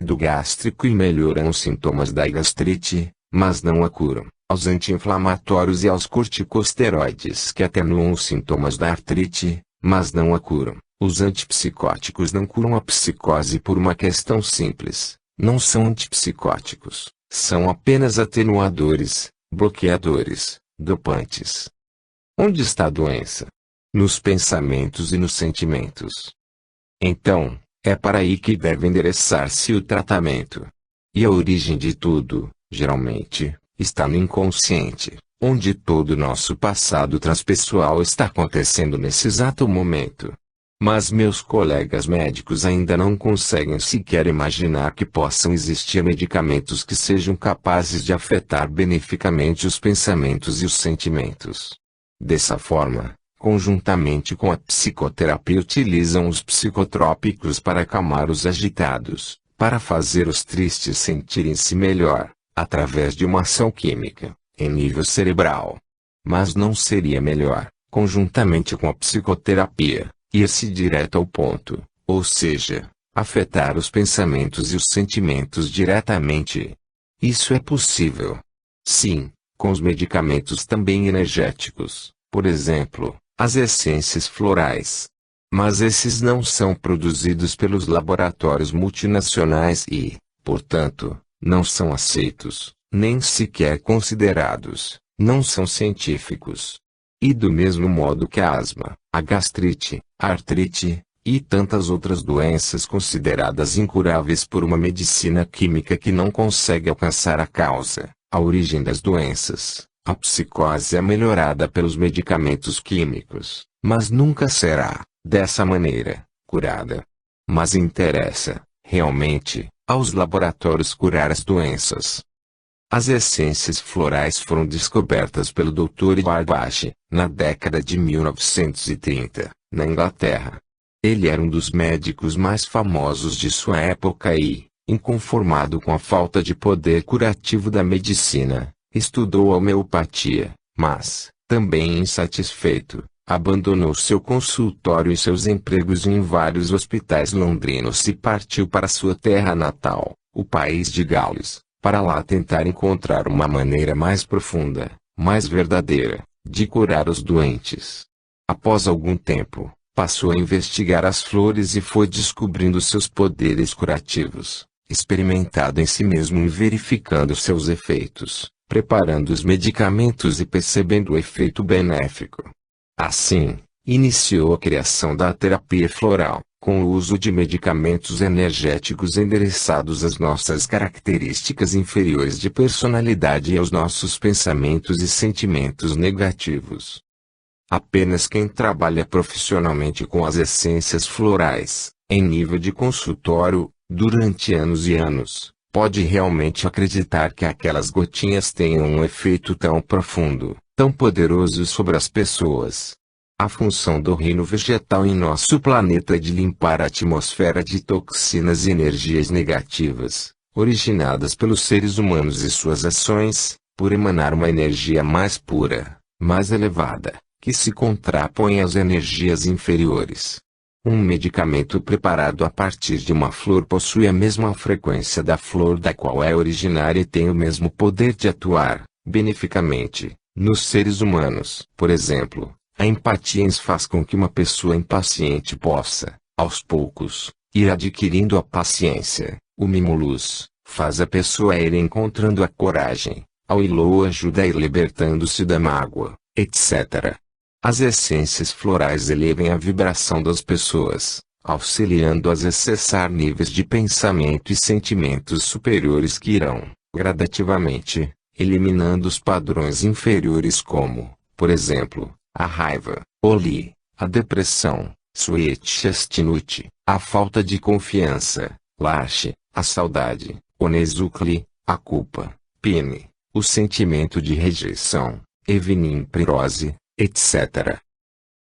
do gástrico e melhoram os sintomas da gastrite, mas não a curam, aos anti-inflamatórios e aos corticosteroides que atenuam os sintomas da artrite, mas não a curam. Os antipsicóticos não curam a psicose por uma questão simples: não são antipsicóticos, são apenas atenuadores, bloqueadores, dopantes. Onde está a doença? Nos pensamentos e nos sentimentos. Então, é para aí que deve endereçar-se o tratamento. E a origem de tudo, geralmente, está no inconsciente, onde todo o nosso passado transpessoal está acontecendo nesse exato momento. Mas meus colegas médicos ainda não conseguem sequer imaginar que possam existir medicamentos que sejam capazes de afetar beneficamente os pensamentos e os sentimentos. Dessa forma, conjuntamente com a psicoterapia, utilizam os psicotrópicos para acalmar os agitados, para fazer os tristes sentirem-se melhor, através de uma ação química, em nível cerebral. Mas não seria melhor, conjuntamente com a psicoterapia, ir-se direto ao ponto, ou seja, afetar os pensamentos e os sentimentos diretamente? Isso é possível. Sim, com os medicamentos também energéticos, por exemplo, as essências florais. Mas esses não são produzidos pelos laboratórios multinacionais e, portanto, não são aceitos, nem sequer considerados, não são científicos. E do mesmo modo que a asma, a gastrite, a artrite, e tantas outras doenças consideradas incuráveis por uma medicina química que não consegue alcançar a causa, a origem das doenças, a psicose é melhorada pelos medicamentos químicos, mas nunca será, dessa maneira, curada. Mas interessa, realmente, aos laboratórios curar as doenças. As essências florais foram descobertas pelo Dr. Edward, na década de 1930, na Inglaterra. Ele era um dos médicos mais famosos de sua época e, inconformado com a falta de poder curativo da medicina, estudou a homeopatia, mas, também insatisfeito, abandonou seu consultório e seus empregos em vários hospitais londrinos e partiu para sua terra natal, o país de Gales, para lá tentar encontrar uma maneira mais profunda, mais verdadeira, de curar os doentes. Após algum tempo, passou a investigar as flores e foi descobrindo seus poderes curativos, experimentado em si mesmo e verificando seus efeitos, preparando os medicamentos e percebendo o efeito benéfico. Assim, iniciou a criação da terapia floral, com o uso de medicamentos energéticos endereçados às nossas características inferiores de personalidade e aos nossos pensamentos e sentimentos negativos. Apenas quem trabalha profissionalmente com as essências florais, em nível de consultório, durante anos e anos, pode realmente acreditar que aquelas gotinhas tenham um efeito tão profundo, tão poderoso sobre as pessoas. A função do reino vegetal em nosso planeta é de limpar a atmosfera de toxinas e energias negativas, originadas pelos seres humanos e suas ações, por emanar uma energia mais pura, mais elevada, que se contrapõe às energias inferiores. Um medicamento preparado a partir de uma flor possui a mesma frequência da flor da qual é originária e tem o mesmo poder de atuar, beneficamente, nos seres humanos. Por exemplo, a empatia faz com que uma pessoa impaciente possa, aos poucos, ir adquirindo a paciência. O mimo-luz faz a pessoa ir encontrando a coragem. Ao ilô ajuda a ir libertando-se da mágoa, etc. As essências florais elevam a vibração das pessoas, auxiliando-as a acessar níveis de pensamento e sentimentos superiores que irão, gradativamente, eliminando os padrões inferiores como, por exemplo, a raiva, oli, a depressão, suetchestnut, a falta de confiança, lache, a saudade, onesukli, a culpa, pine, o sentimento de rejeição, evenimprose, etc.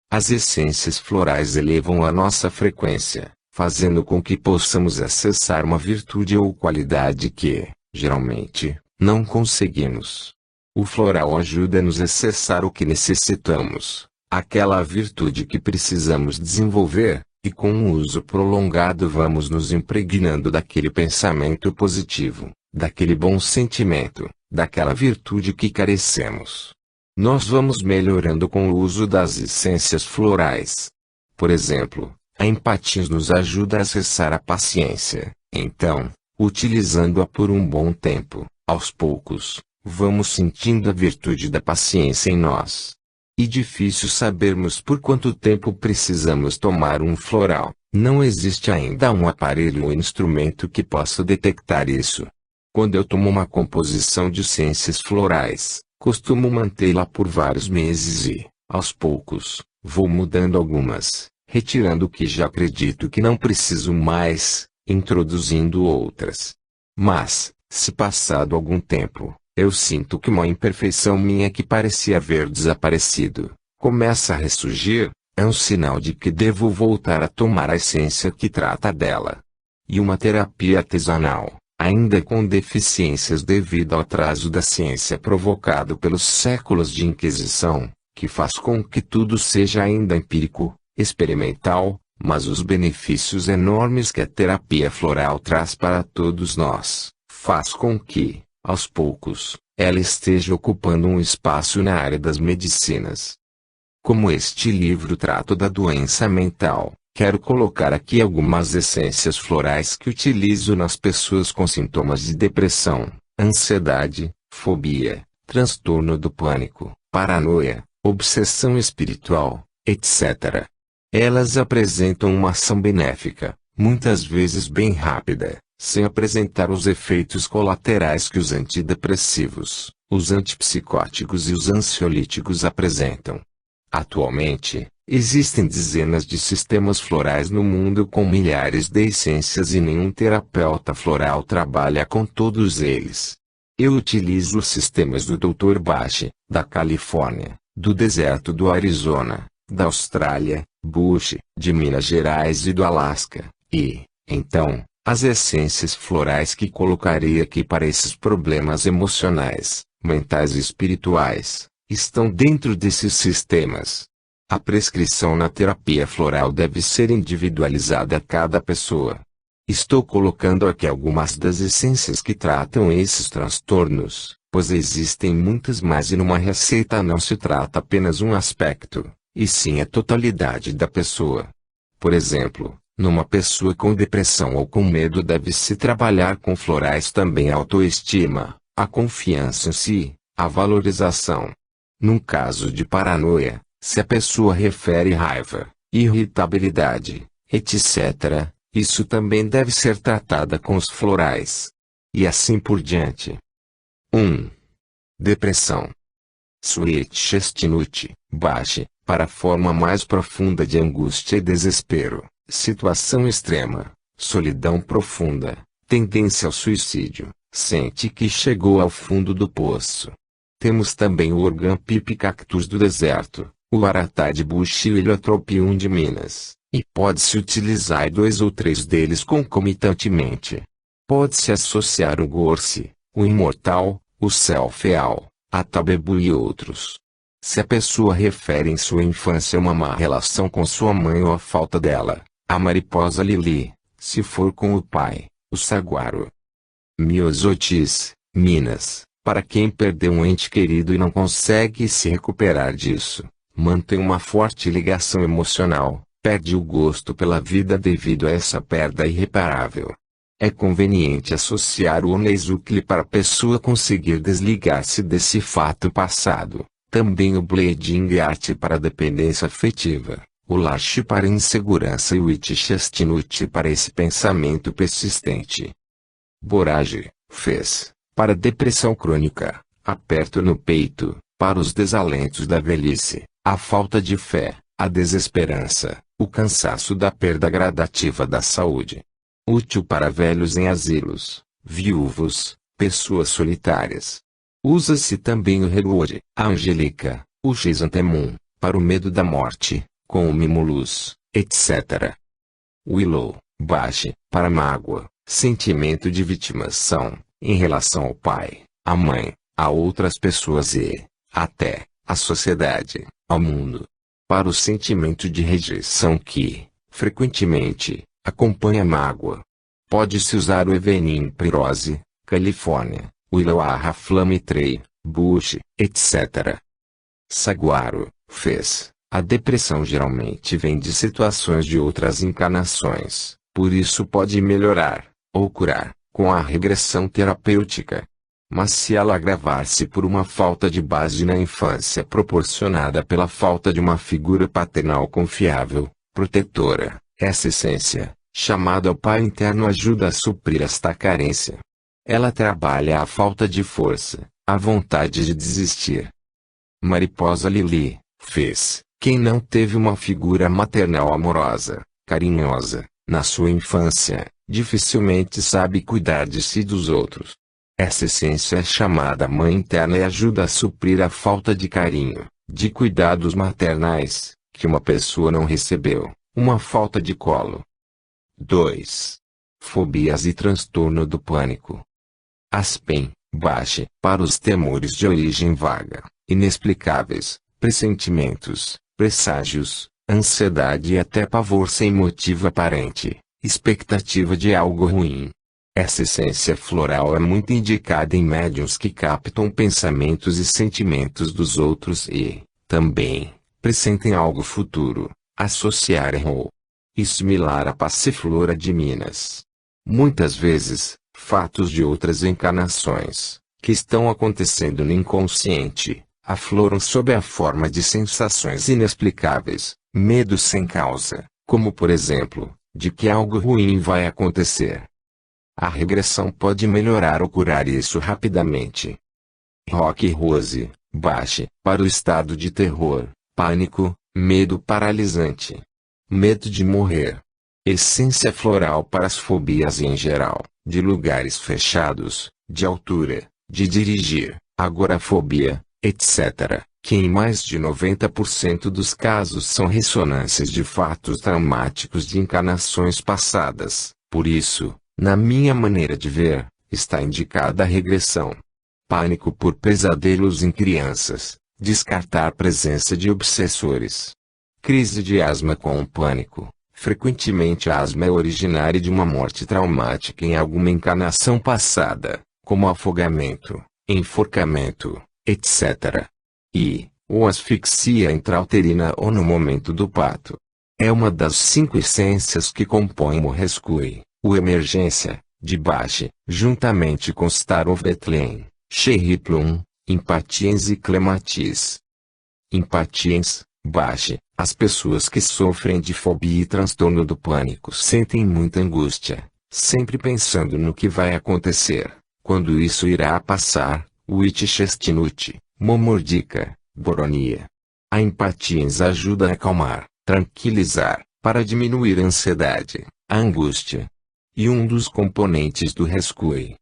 As essências florais elevam a nossa frequência, fazendo com que possamos acessar uma virtude ou qualidade que, geralmente, não conseguimos. O floral ajuda-nos a acessar o que necessitamos, aquela virtude que precisamos desenvolver, E com um uso prolongado vamos nos impregnando daquele pensamento positivo, daquele bom sentimento, daquela virtude que carecemos. Nós vamos melhorando com o uso das essências florais. Por exemplo, a empatia nos ajuda a acessar a paciência. Então, utilizando-a por um bom tempo, aos poucos, vamos sentindo a virtude da paciência em nós. E difícil sabermos por quanto tempo precisamos tomar um floral. Não existe ainda um aparelho ou instrumento que possa detectar isso. Quando eu tomo uma composição de essências florais, costumo mantê-la por vários meses e, aos poucos, vou mudando algumas, retirando o que já acredito que não preciso mais, introduzindo outras. Mas, se passado algum tempo, eu sinto que uma imperfeição minha que parecia haver desaparecido, começa a ressurgir, é um sinal de que devo voltar a tomar a essência que trata dela. E uma terapia artesanal, ainda com deficiências devido ao atraso da ciência provocado pelos séculos de Inquisição, que faz com que tudo seja ainda empírico, experimental, mas os benefícios enormes que a terapia floral traz para todos nós, faz com que, aos poucos, ela esteja ocupando um espaço na área das medicinas. Como este livro trata da doença mental, quero colocar aqui algumas essências florais que utilizo nas pessoas com sintomas de depressão, ansiedade, fobia, transtorno do pânico, paranoia, obsessão espiritual, etc. Elas apresentam uma ação benéfica, muitas vezes bem rápida, sem apresentar os efeitos colaterais que os antidepressivos, os antipsicóticos e os ansiolíticos apresentam. Atualmente, existem dezenas de sistemas florais no mundo com milhares de essências e nenhum terapeuta floral trabalha com todos eles. Eu utilizo os sistemas do Dr. Bach, da Califórnia, do deserto do Arizona, da Austrália, Bush, de Minas Gerais e do Alasca, e, então, as essências florais que colocarei aqui para esses problemas emocionais, mentais e espirituais, estão dentro desses sistemas. A prescrição na terapia floral deve ser individualizada a cada pessoa. Estou colocando aqui algumas das essências que tratam esses transtornos, pois existem muitas mais e numa receita não se trata apenas um aspecto, e sim a totalidade da pessoa. Por exemplo, numa pessoa com depressão ou com medo deve-se trabalhar com florais também a autoestima, a confiança em si, a valorização. Num caso de paranoia, se a pessoa refere raiva, irritabilidade, etc., isso também deve ser tratada com os florais. E assim por diante. 1. Depressão. Sweet Chestnut, Bach, para a forma mais profunda de angústia e desespero, situação extrema, solidão profunda, tendência ao suicídio, sente que chegou ao fundo do poço. Temos também o Organ Pipe Cactus do deserto, o Aratá de Bush e o Heliotropium de Minas, e pode-se utilizar 2 ou 3 deles concomitantemente. Pode-se associar o Gorse, o Imortal, o Selfeal, a Tabebu e outros. Se a pessoa refere em sua infância uma má relação com sua mãe ou a falta dela, a mariposa lili, se for com o pai, o saguaro. Miosotis, Minas, para quem perdeu um ente querido e não consegue se recuperar disso, mantém uma forte ligação emocional, perde o gosto pela vida devido a essa perda irreparável. É conveniente associar o Oneizucle para a pessoa conseguir desligar-se desse fato passado, também o Bleeding Heart para a dependência afetiva, o Larch para a insegurança e o Witch Chestnut para esse pensamento persistente. Borage, Fez, para a depressão crônica, aperto no peito, para os desalentos da velhice, a falta de fé, a desesperança, o cansaço da perda gradativa da saúde. Útil para velhos em asilos, viúvos, pessoas solitárias. Usa-se também o Redwood, a Angelica, o Chrysanthemum, para o medo da morte, com o Mimulus, etc. Willow, Bach, para mágoa, sentimento de vitimação, em relação ao pai, à mãe, a outras pessoas e, até, à sociedade, ao mundo. Para o sentimento de rejeição que, frequentemente, acompanha mágoa. Pode-se usar o Evening Pirose, Califórnia, Willow Flamitrei, Bush, etc. Saguaro, fez. A depressão geralmente vem de situações de outras encarnações, por isso pode melhorar, ou curar, com a regressão terapêutica. Mas se ela agravar-se por uma falta de base na infância proporcionada pela falta de uma figura paternal confiável, protetora, essa essência, chamada ao Pai interno, ajuda a suprir esta carência. Ela trabalha a falta de força, a vontade de desistir. Mariposa Lili, fez. Quem não teve uma figura maternal amorosa, carinhosa, na sua infância, dificilmente sabe cuidar de si e dos outros. Essa essência é chamada Mãe interna e ajuda a suprir a falta de carinho, de cuidados maternais, que uma pessoa não recebeu, uma falta de colo. 2. Fobias e transtorno do pânico. Aspen, baixe, para os temores de origem vaga, inexplicáveis, pressentimentos, presságios, ansiedade e até pavor sem motivo aparente, expectativa de algo ruim. Essa essência floral é muito indicada em médiuns que captam pensamentos e sentimentos dos outros e, também, pressentem algo futuro, associarem ou similar à passiflora de Minas. Muitas vezes, fatos de outras encarnações, que estão acontecendo no inconsciente, afloram sob a forma de sensações inexplicáveis, medo sem causa, como por exemplo, de que algo ruim vai acontecer. A regressão pode melhorar ou curar isso rapidamente. Rock Rose, baixe, para o estado de terror, pânico, medo paralisante. Medo de morrer. Essência floral para as fobias em geral, de lugares fechados, de altura, de dirigir, agorafobia, etc., que em mais de 90% dos casos são ressonâncias de fatos traumáticos de encarnações passadas. Por isso, na minha maneira de ver, está indicada a regressão. Pânico por pesadelos em crianças, descartar presença de obsessores. Crise de asma com pânico. Frequentemente a asma é originária de uma morte traumática em alguma encarnação passada, como afogamento, enforcamento, etc. Ou asfixia intrauterina ou no momento do parto. É uma das 5 essências que compõem o rescue, o emergência, de Baixe, juntamente com Starovetlen, Cherry Plum, Impatiens e Clematis. Impatiens, Baixe. As pessoas que sofrem de fobia e transtorno do pânico sentem muita angústia, sempre pensando no que vai acontecer, quando isso irá passar, Witchestnut, Momordica, Boronia. A Impatiens ajuda a acalmar, tranquilizar, para diminuir a ansiedade, a angústia. E um dos componentes do rescue.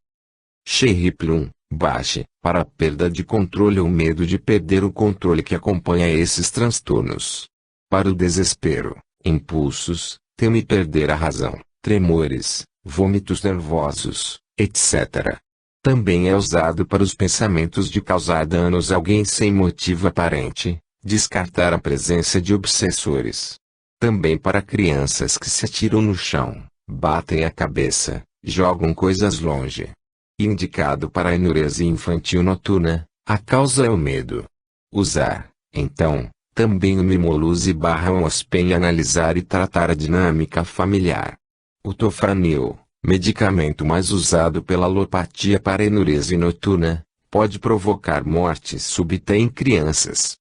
Cherry Plum, baixe, para a perda de controle ou medo de perder o controle que acompanha esses transtornos. Para o desespero, impulsos, teme perder a razão, tremores, vômitos nervosos, etc. Também é usado para os pensamentos de causar danos a alguém sem motivo aparente, descartar a presença de obsessores. Também para crianças que se atiram no chão, batem a cabeça, jogam coisas longe. Indicado para a enuresia infantil noturna, a causa é o medo. Usar, então, também o Mimoluse/Aspen e analisar e tratar a dinâmica familiar. O Tofranil, medicamento mais usado pela alopatia para enuresia noturna, pode provocar morte súbita em crianças.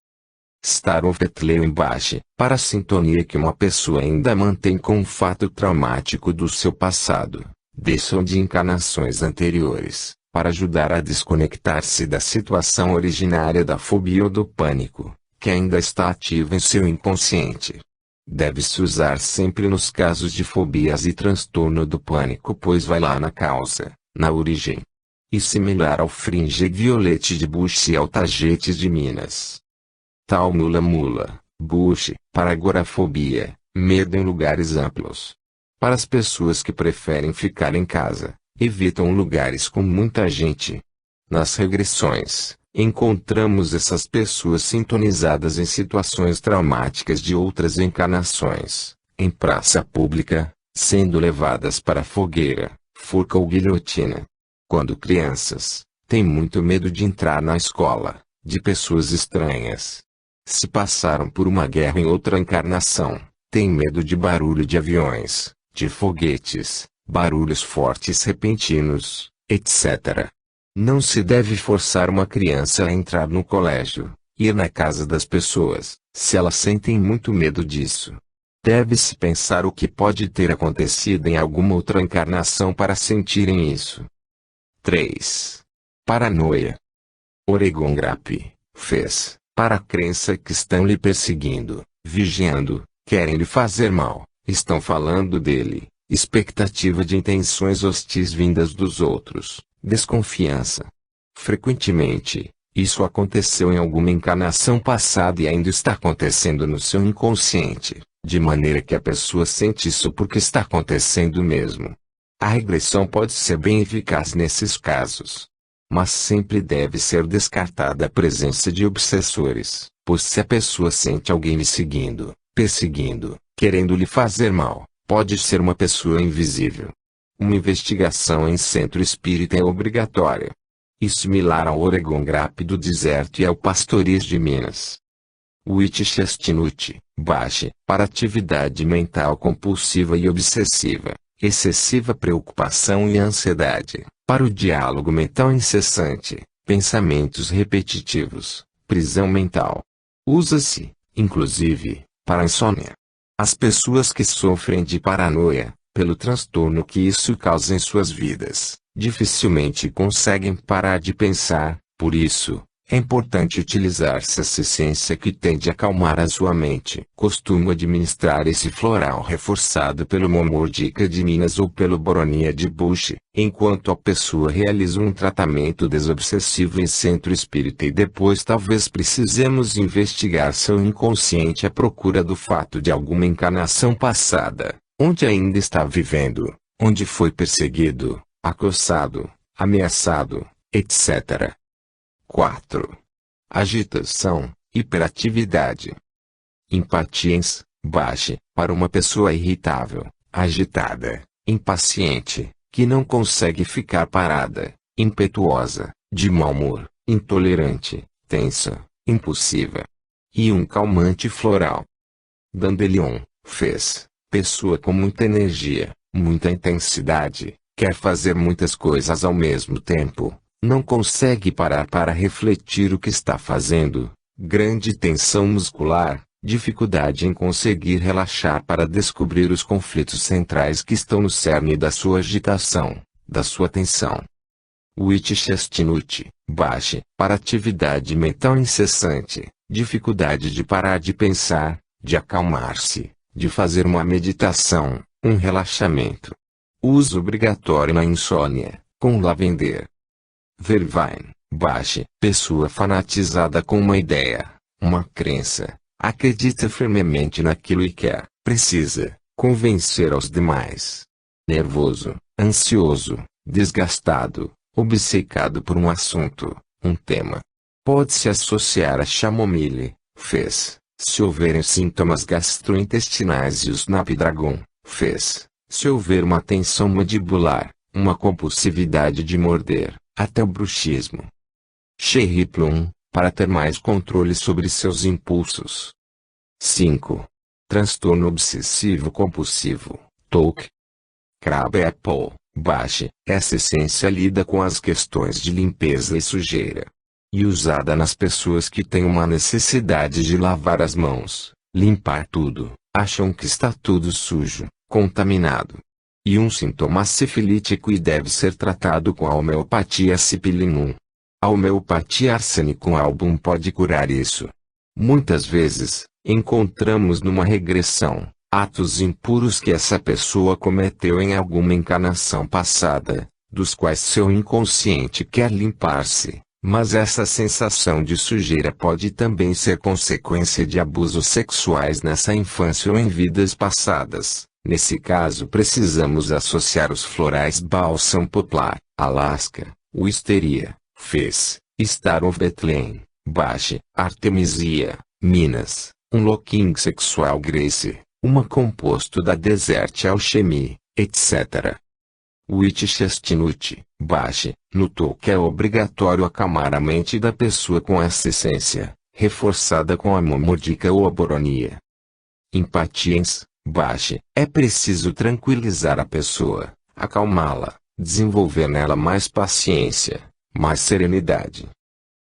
Starovetlen baixe, para a sintonia que uma pessoa ainda mantém com um fato traumático do seu passado, ou de encarnações anteriores, para ajudar a desconectar-se da situação originária da fobia ou do pânico, que ainda está ativa em seu inconsciente. Deve-se usar sempre nos casos de fobias e transtorno do pânico, pois vai lá na causa, na origem. E similar ao fringe violete de Bush e ao tagetes de Minas. Tal mula, Bush, para agorafobia, medo em lugares amplos. Para as pessoas que preferem ficar em casa, evitam lugares com muita gente. Nas regressões, encontramos essas pessoas sintonizadas em situações traumáticas de outras encarnações, em praça pública, sendo levadas para a fogueira, forca ou guilhotina. Quando crianças, têm muito medo de entrar na escola, de pessoas estranhas. Se passaram por uma guerra em outra encarnação, têm medo de barulho de aviões, de foguetes, barulhos fortes repentinos, etc. Não se deve forçar uma criança a entrar no colégio, ir na casa das pessoas, se elas sentem muito medo disso. Deve-se pensar o que pode ter acontecido em alguma outra encarnação para sentirem isso. 3. Paranoia. Oregon Grape fez, para a crença que estão lhe perseguindo, vigiando, querem lhe fazer mal, estão falando dele, expectativa de intenções hostis vindas dos outros, desconfiança. Frequentemente, isso aconteceu em alguma encarnação passada e ainda está acontecendo no seu inconsciente, de maneira que a pessoa sente isso porque está acontecendo mesmo. A regressão pode ser bem eficaz nesses casos. Mas sempre deve ser descartada a presença de obsessores, pois se a pessoa sente alguém me seguindo, perseguindo, querendo lhe fazer mal, pode ser uma pessoa invisível. Uma investigação em centro espírita é obrigatória. E similar ao Oregon Grape do deserto e ao Pastoriz de Minas. Witchestnut, baixe, para atividade mental compulsiva e obsessiva, excessiva preocupação e ansiedade, para o diálogo mental incessante, pensamentos repetitivos, prisão mental. Usa-se, inclusive, para a insônia. As pessoas que sofrem de paranoia, pelo transtorno que isso causa em suas vidas, dificilmente conseguem parar de pensar, por isso, é importante utilizar essa essência que tende a acalmar a sua mente. Costumo administrar esse floral reforçado pelo Momordica de Minas ou pelo Boronia de Bush, enquanto a pessoa realiza um tratamento desobsessivo em centro espírita e depois talvez precisemos investigar seu inconsciente à procura do fato de alguma encarnação passada, onde ainda está vivendo, onde foi perseguido, acossado, ameaçado, etc. 4. Agitação, hiperatividade. Impatiens, baixe, para uma pessoa irritável, agitada, impaciente, que não consegue ficar parada, impetuosa, de mau humor, intolerante, tensa, impulsiva. E um calmante floral. Dandelion, fez, pessoa com muita energia, muita intensidade, quer fazer muitas coisas ao mesmo tempo. Não consegue parar para refletir o que está fazendo, grande tensão muscular, dificuldade em conseguir relaxar para descobrir os conflitos centrais que estão no cerne da sua agitação, da sua tensão. Witchestnut, baixe, para atividade mental incessante, dificuldade de parar de pensar, de acalmar-se, de fazer uma meditação, um relaxamento. Uso obrigatório na insônia, com lavender. Vervain, baixe, pessoa fanatizada com uma ideia, uma crença, acredita firmemente naquilo e quer, precisa, convencer aos demais. Nervoso, ansioso, desgastado, obcecado por um assunto, um tema. Pode-se associar a chamomile, fez, se houverem sintomas gastrointestinais e o snapdragon, fez, se houver uma tensão mandibular, uma compulsividade de morder. Até o bruxismo. Cherry Plum, para ter mais controle sobre seus impulsos. 5. Transtorno obsessivo compulsivo, TOC. Crab Apple, baixe, essa essência lida com as questões de limpeza e sujeira. E usada nas pessoas que têm uma necessidade de lavar as mãos, limpar tudo, acham que está tudo sujo, contaminado. E um sintoma sifilítico e deve ser tratado com a homeopatia Cipilinum. A homeopatia Arsenicum album pode curar isso. Muitas vezes, encontramos numa regressão, atos impuros que essa pessoa cometeu em alguma encarnação passada, dos quais seu inconsciente quer limpar-se, mas essa sensação de sujeira pode também ser consequência de abusos sexuais nessa infância ou em vidas passadas. Nesse caso precisamos associar os florais bálsamo poplar, Alaska, wisteria, fez, Star of Bethlehem, baixe, artemisia, Minas, um looking sexual grace, uma composto da Desert Alchemy, etc. Witchestnut, baixe, no toque é obrigatório acalmar a mente da pessoa com essa essência, reforçada com a momodica ou a boronia. Impatiens, baixe, é preciso tranquilizar a pessoa, acalmá-la, desenvolver nela mais paciência, mais serenidade.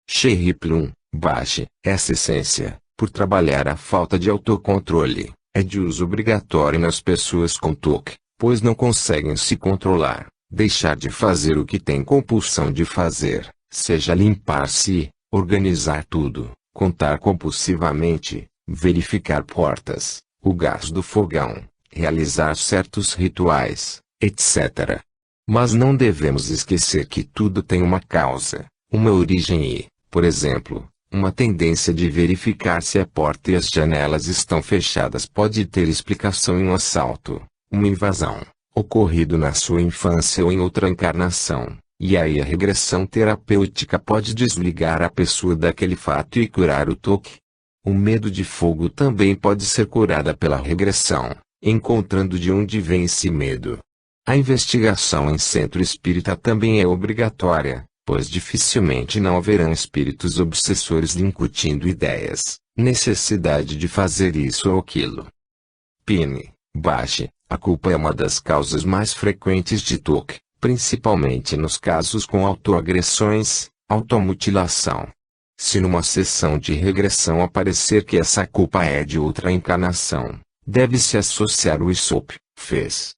Sheriplum, baixe, essa essência, por trabalhar a falta de autocontrole, é de uso obrigatório nas pessoas com toque, pois não conseguem se controlar, deixar de fazer o que têm compulsão de fazer, seja limpar-se, organizar tudo, contar compulsivamente, verificar portas, o gás do fogão, realizar certos rituais, etc. Mas não devemos esquecer que tudo tem uma causa, uma origem e, por exemplo, uma tendência de verificar se a porta e as janelas estão fechadas pode ter explicação em um assalto, uma invasão, ocorrido na sua infância ou em outra encarnação, e aí a regressão terapêutica pode desligar a pessoa daquele fato e curar o toque. O medo de fogo também pode ser curada pela regressão, encontrando de onde vem esse medo. A investigação em centro espírita também é obrigatória, pois dificilmente não haverão espíritos obsessores lhe incutindo ideias, necessidade de fazer isso ou aquilo. Pine, baixe, a culpa é uma das causas mais frequentes de toque, principalmente nos casos com autoagressões, automutilação. Se numa sessão de regressão aparecer que essa culpa é de outra encarnação, deve-se associar o Isop, fez.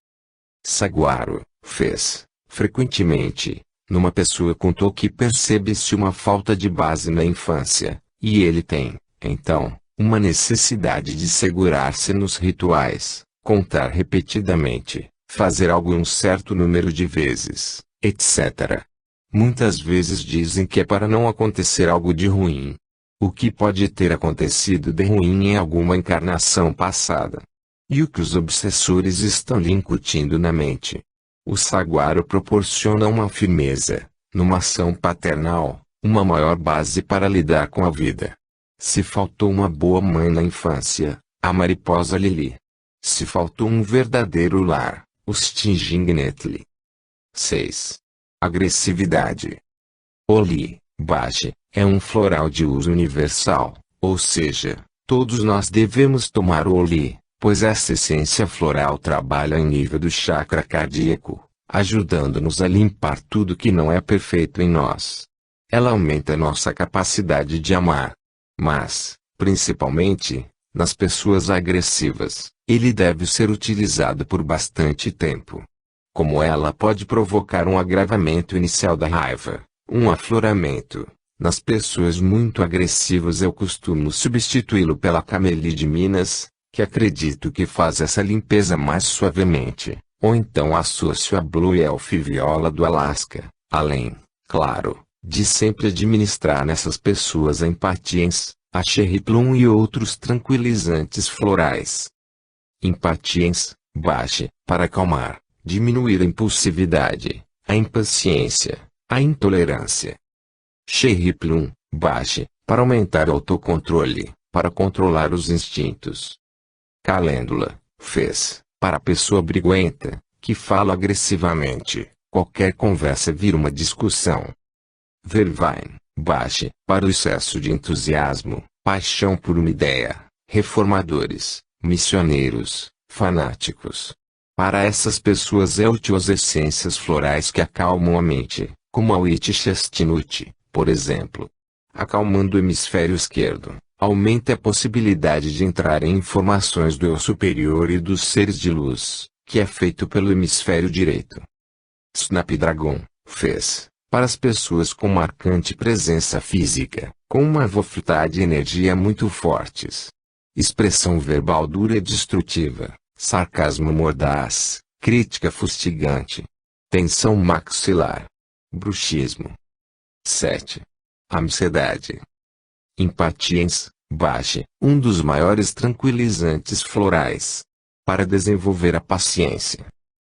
Saguaro, fez. Frequentemente, numa pessoa com toque percebe-se uma falta de base na infância, e ele tem, então, uma necessidade de segurar-se nos rituais, contar repetidamente, fazer algo um certo número de vezes, etc. Muitas vezes dizem que é para não acontecer algo de ruim. O que pode ter acontecido de ruim em alguma encarnação passada? E o que os obsessores estão lhe incutindo na mente? O saguaro proporciona uma firmeza, numa ação paternal, uma maior base para lidar com a vida. Se faltou uma boa mãe na infância, a mariposa Lili. Se faltou um verdadeiro lar, o Stingingnetli. 6. Agressividade. Oli, baixe, é um floral de uso universal, ou seja, todos nós devemos tomar o Oli, pois essa essência floral trabalha em nível do chakra cardíaco, ajudando-nos a limpar tudo que não é perfeito em nós. Ela aumenta nossa capacidade de amar. Mas, principalmente, nas pessoas agressivas, ele deve ser utilizado por bastante tempo. Como ela pode provocar um agravamento inicial da raiva, um afloramento, nas pessoas muito agressivas eu costumo substituí-lo pela Camélia de Minas, que acredito que faz essa limpeza mais suavemente, ou então associo a Blue Elf Viola do Alasca, além, claro, de sempre administrar nessas pessoas a Impatiens, a Cherry Plum e outros tranquilizantes florais. Impatiens, baixe, para acalmar, diminuir a impulsividade, a impaciência, a intolerância. Cherry Plum, baixe, para aumentar o autocontrole, para controlar os instintos. Calêndula, fez, para a pessoa briguenta, que fala agressivamente, qualquer conversa vira uma discussão. Vervain, baixe, para o excesso de entusiasmo, paixão por uma ideia, reformadores, missioneiros, fanáticos. Para essas pessoas é útil as essências florais que acalmam a mente, como a Witchestnut, por exemplo. Acalmando o hemisfério esquerdo, aumenta a possibilidade de entrar em informações do eu superior e dos seres de luz, que é feito pelo hemisfério direito. Snapdragon, fez, para as pessoas com marcante presença física, com uma vontade e energia muito fortes. Expressão verbal dura e destrutiva, sarcasmo mordaz, crítica fustigante. Tensão maxilar. Bruxismo. 7. Ansiedade. Impatiens, baixe, um dos maiores tranquilizantes florais. Para desenvolver a paciência.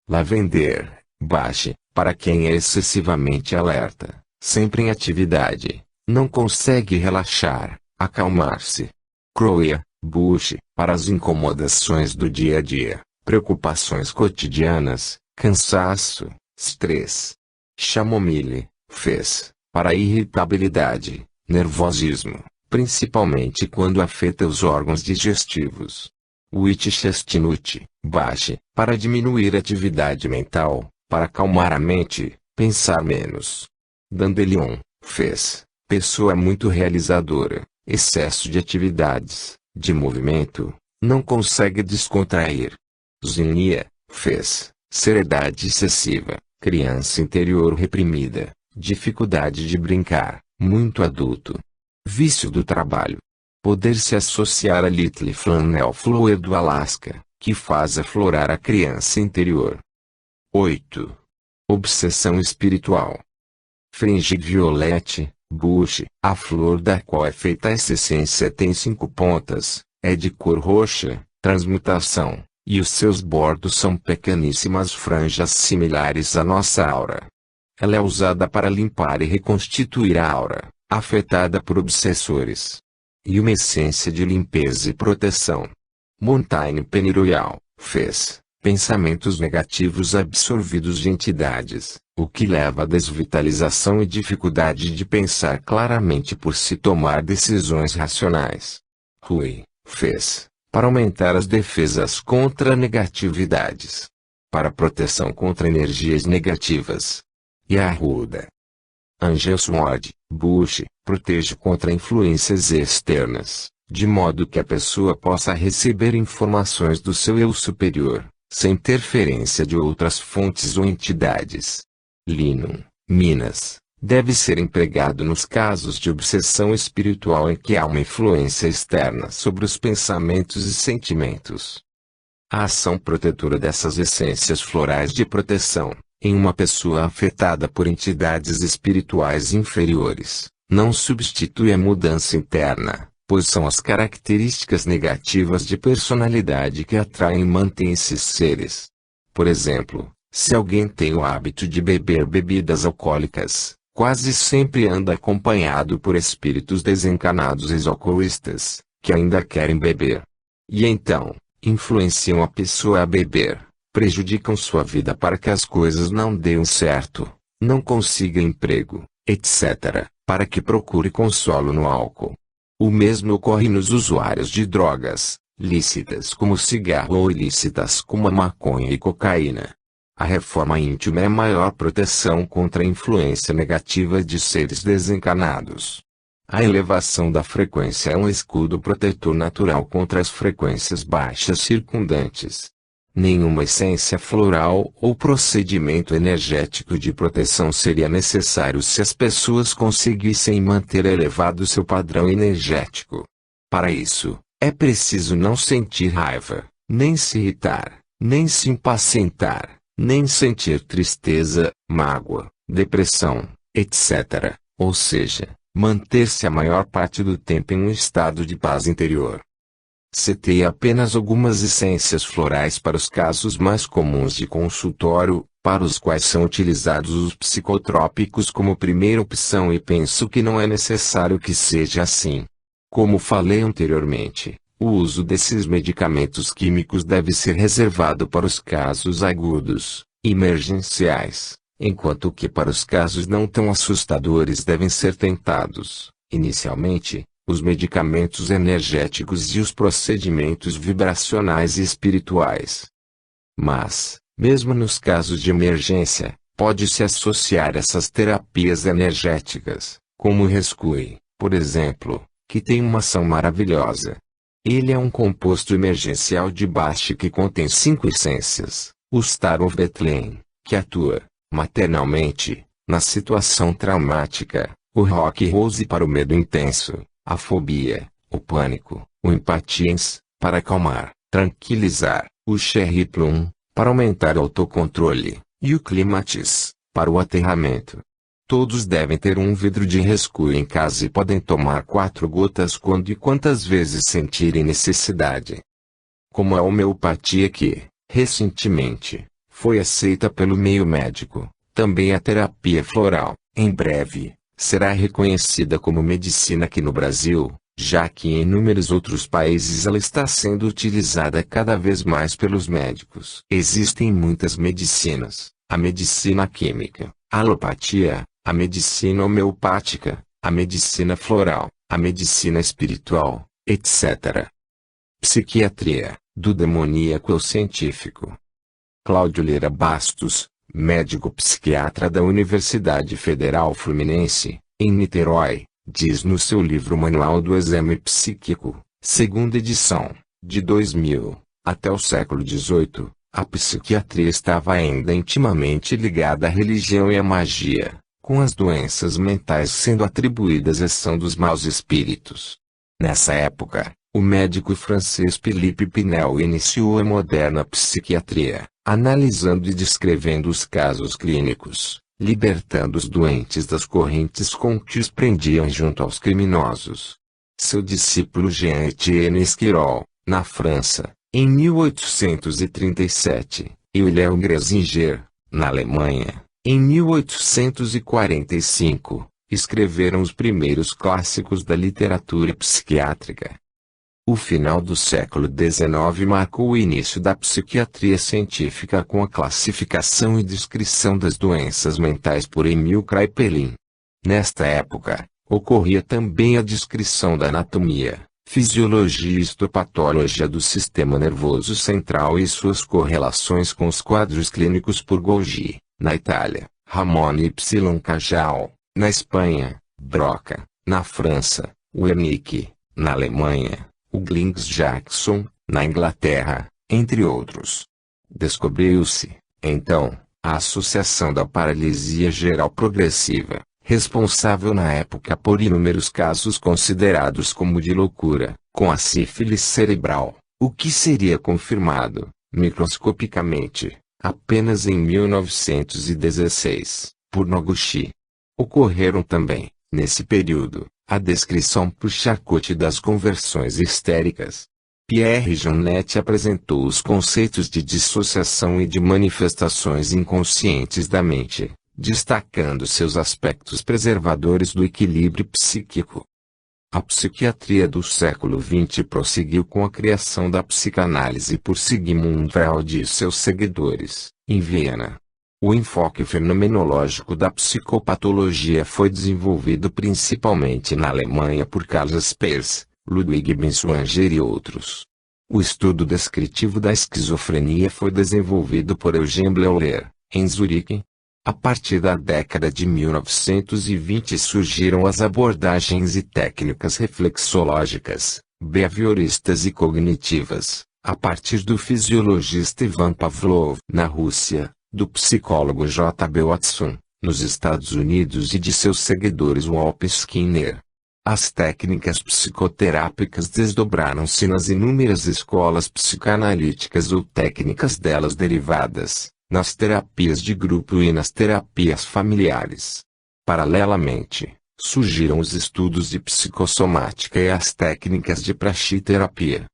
Lavender, baixe, para quem é excessivamente alerta, sempre em atividade, não consegue relaxar, acalmar-se. Croia, Buche, para as incomodações do dia a dia, preocupações cotidianas, cansaço, estresse. Chamomile, Fez, para a irritabilidade, nervosismo, principalmente quando afeta os órgãos digestivos. Witch Chestnut, Bache, para diminuir a atividade mental, para acalmar a mente, pensar menos. Dandelion, Fez, pessoa muito realizadora, excesso de atividades, de movimento, não consegue descontrair. Zinnia, Fez, seriedade excessiva, criança interior reprimida, dificuldade de brincar, muito adulto. Vício do trabalho. Poder se associar a Little Flannel Flower do Alasca, que faz aflorar a criança interior. 8. Obsessão espiritual. Fringe Violette, Bush, a flor da qual é feita essa essência tem 5 pontas, é de cor roxa, transmutação, e os seus bordos são pequeníssimas franjas similares à nossa aura. Ela é usada para limpar e reconstituir a aura, afetada por obsessores. E uma essência de limpeza e proteção. Montaigne Pennyroyal, Fez, pensamentos negativos absorvidos de entidades, o que leva à desvitalização e dificuldade de pensar claramente por se tomar decisões racionais. Rui, Fez, para aumentar as defesas contra negatividades. Para proteção contra energias negativas. E Arruda. Angel Sword, Bush, protege contra influências externas, de modo que a pessoa possa receber informações do seu eu superior, sem interferência de outras fontes ou entidades. Linum, Minas, deve ser empregado nos casos de obsessão espiritual em que há uma influência externa sobre os pensamentos e sentimentos. A ação protetora dessas essências florais de proteção, em uma pessoa afetada por entidades espirituais inferiores, não substitui a mudança interna, pois são as características negativas de personalidade que atraem e mantêm esses seres. Por exemplo, se alguém tem o hábito de beber bebidas alcoólicas, quase sempre anda acompanhado por espíritos desencanados e alcoolistas, que ainda querem beber. E então, influenciam a pessoa a beber. Prejudicam sua vida para que as coisas não deem certo, não consiga emprego, etc., para que procure consolo no álcool. O mesmo ocorre nos usuários de drogas, lícitas como cigarro ou ilícitas como a maconha e cocaína. A reforma íntima é a maior proteção contra a influência negativa de seres desencanados. A elevação da frequência é um escudo protetor natural contra as frequências baixas circundantes. Nenhuma essência floral ou procedimento energético de proteção seria necessário se as pessoas conseguissem manter elevado seu padrão energético. Para isso, é preciso não sentir raiva, nem se irritar, nem se impacientar, nem sentir tristeza, mágoa, depressão, etc., ou seja, manter-se a maior parte do tempo em um estado de paz interior. Citei apenas algumas essências florais para os casos mais comuns de consultório, para os quais são utilizados os psicotrópicos como primeira opção e penso que não é necessário que seja assim. Como falei anteriormente, o uso desses medicamentos químicos deve ser reservado para os casos agudos, emergenciais, enquanto que para os casos não tão assustadores devem ser tentados, inicialmente, os medicamentos energéticos e os procedimentos vibracionais e espirituais. Mas, mesmo nos casos de emergência, pode-se associar essas terapias energéticas, como o Rescue, por exemplo, que tem uma ação maravilhosa. Ele é um composto emergencial de Bach que contém 5 essências, o Star of Bethlehem, que atua, maternalmente, na situação traumática, o Rock Rose para o medo intenso, a fobia, o pânico, o impatience, para acalmar, tranquilizar, o Cherry Plum, para aumentar o autocontrole, e o Clematis, para o aterramento. Todos devem ter um vidro de Rescue em casa e podem tomar 4 gotas quando e quantas vezes sentirem necessidade. Como a homeopatia que, recentemente, foi aceita pelo meio médico, também a terapia floral, em breve, será reconhecida como medicina aqui no Brasil, já que em inúmeros outros países ela está sendo utilizada cada vez mais pelos médicos. Existem muitas medicinas: a medicina química, a alopatia, a medicina homeopática, a medicina floral, a medicina espiritual, etc. Psiquiatria, do demoníaco ao científico. Cláudio Lira Bastos, médico psiquiatra da Universidade Federal Fluminense, em Niterói, diz no seu livro Manual do Exame Psíquico, segunda edição, de 2000, até o século XVIII, a psiquiatria estava ainda intimamente ligada à religião e à magia, com as doenças mentais sendo atribuídas à ação dos maus espíritos. Nessa época, o médico francês Philippe Pinel iniciou a moderna psiquiatria, analisando e descrevendo os casos clínicos, libertando os doentes das correntes com que os prendiam junto aos criminosos. Seu discípulo Jean-Étienne Esquirol, na França, em 1837, e Wilhelm Gresinger, na Alemanha, em 1845, escreveram os primeiros clássicos da literatura psiquiátrica. O final do século XIX marcou o início da psiquiatria científica com a classificação e descrição das doenças mentais por Emil Kraepelin. Nesta época, ocorria também a descrição da anatomia, fisiologia e histopatologia do sistema nervoso central e suas correlações com os quadros clínicos por Golgi, na Itália, Ramon Y. Cajal, na Espanha, Broca, na França, Wernicke, na Alemanha, o Glynx Jackson, na Inglaterra, entre outros. Descobriu-se, então, a associação da paralisia geral progressiva, responsável na época por inúmeros casos considerados como de loucura, com a sífilis cerebral, o que seria confirmado, microscopicamente, apenas em 1916, por Noguchi. Ocorreram também, nesse período, a descrição por Charcot das conversões histéricas. Pierre Janet apresentou os conceitos de dissociação e de manifestações inconscientes da mente, destacando seus aspectos preservadores do equilíbrio psíquico. A psiquiatria do século XX prosseguiu com a criação da psicanálise por Sigmund Freud e seus seguidores, em Viena. O enfoque fenomenológico da psicopatologia foi desenvolvido principalmente na Alemanha por Karl Jaspers, Ludwig Binswanger e outros. O estudo descritivo da esquizofrenia foi desenvolvido por Eugène Bleuler, em Zurique. A partir da década de 1920 surgiram as abordagens e técnicas reflexológicas, behavioristas e cognitivas, a partir do fisiologista Ivan Pavlov na Rússia, do psicólogo J. B. Watson, nos Estados Unidos e de seus seguidores Wolf Skinner. As técnicas psicoterápicas desdobraram-se nas inúmeras escolas psicanalíticas ou técnicas delas derivadas, nas terapias de grupo e nas terapias familiares. Paralelamente, surgiram os estudos de psicossomática e as técnicas de praxiterapia.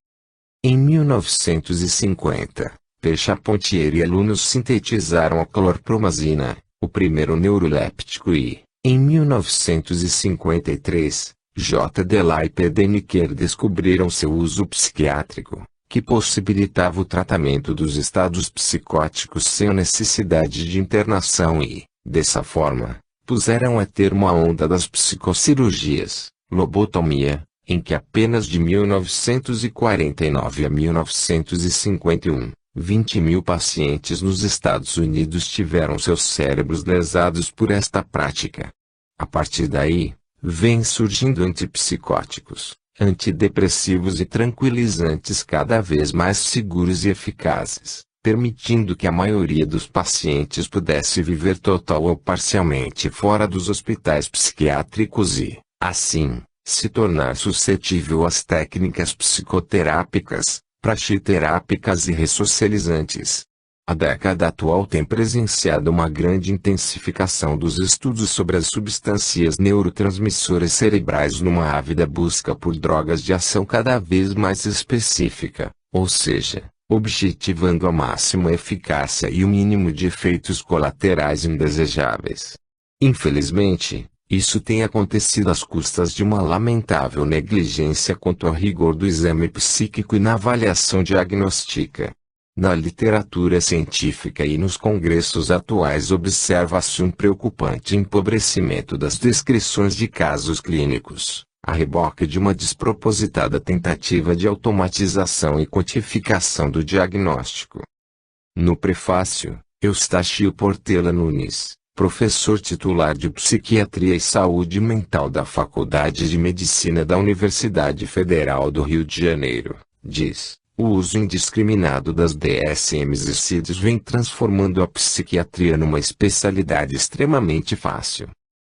Em 1950, Charpentier e alunos sintetizaram a clorpromazina, o primeiro neuroléptico e, em 1953, J. Delay e P. Deniker descobriram seu uso psiquiátrico, que possibilitava o tratamento dos estados psicóticos sem a necessidade de internação e, dessa forma, puseram a termo a onda das psicocirurgias, lobotomia, em que apenas de 1949 a 1951, 20.000 pacientes nos Estados Unidos tiveram seus cérebros lesados por esta prática. A partir daí, vêm surgindo antipsicóticos, antidepressivos e tranquilizantes cada vez mais seguros e eficazes, permitindo que a maioria dos pacientes pudesse viver total ou parcialmente fora dos hospitais psiquiátricos e, assim, se tornar suscetível às técnicas psicoterápicas, praxiterápicas e ressocializantes. A década atual tem presenciado uma grande intensificação dos estudos sobre as substâncias neurotransmissoras cerebrais numa ávida busca por drogas de ação cada vez mais específica, ou seja, objetivando a máxima eficácia e o mínimo de efeitos colaterais indesejáveis. Infelizmente, Isso tem acontecido às custas de uma lamentável negligência quanto ao rigor do exame psíquico e na avaliação diagnóstica. Na literatura científica e nos congressos atuais observa-se um preocupante empobrecimento das descrições de casos clínicos, a reboque de uma despropositada tentativa de automatização e quantificação do diagnóstico. No prefácio, Eustáquio Portela Nunes, professor titular de Psiquiatria e Saúde Mental da Faculdade de Medicina da Universidade Federal do Rio de Janeiro, diz: o uso indiscriminado das DSMs e CIDs vem transformando a psiquiatria numa especialidade extremamente fácil.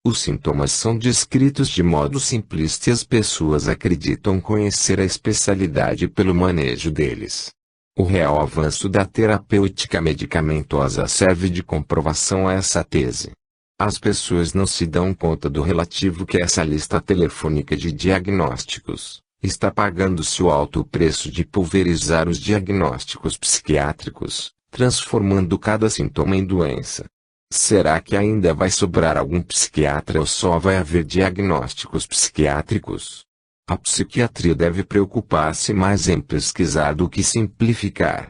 Os sintomas são descritos de modo simplista e as pessoas acreditam conhecer a especialidade pelo manejo deles. O real avanço da terapêutica medicamentosa serve de comprovação a essa tese. As pessoas não se dão conta do relativo que essa lista telefônica de diagnósticos está pagando-se o alto preço de pulverizar os diagnósticos psiquiátricos, transformando cada sintoma em doença. Será que ainda vai sobrar algum psiquiatra ou só vai haver diagnósticos psiquiátricos? A psiquiatria deve preocupar-se mais em pesquisar do que simplificar.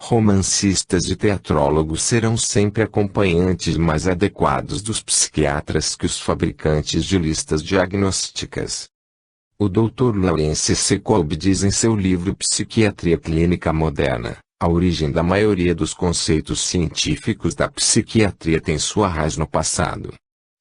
Romancistas e teatrólogos serão sempre acompanhantes mais adequados dos psiquiatras que os fabricantes de listas diagnósticas. O Dr. Lawrence C. Kolb diz em seu livro Psiquiatria Clínica Moderna: a origem da maioria dos conceitos científicos da psiquiatria tem sua raiz no passado.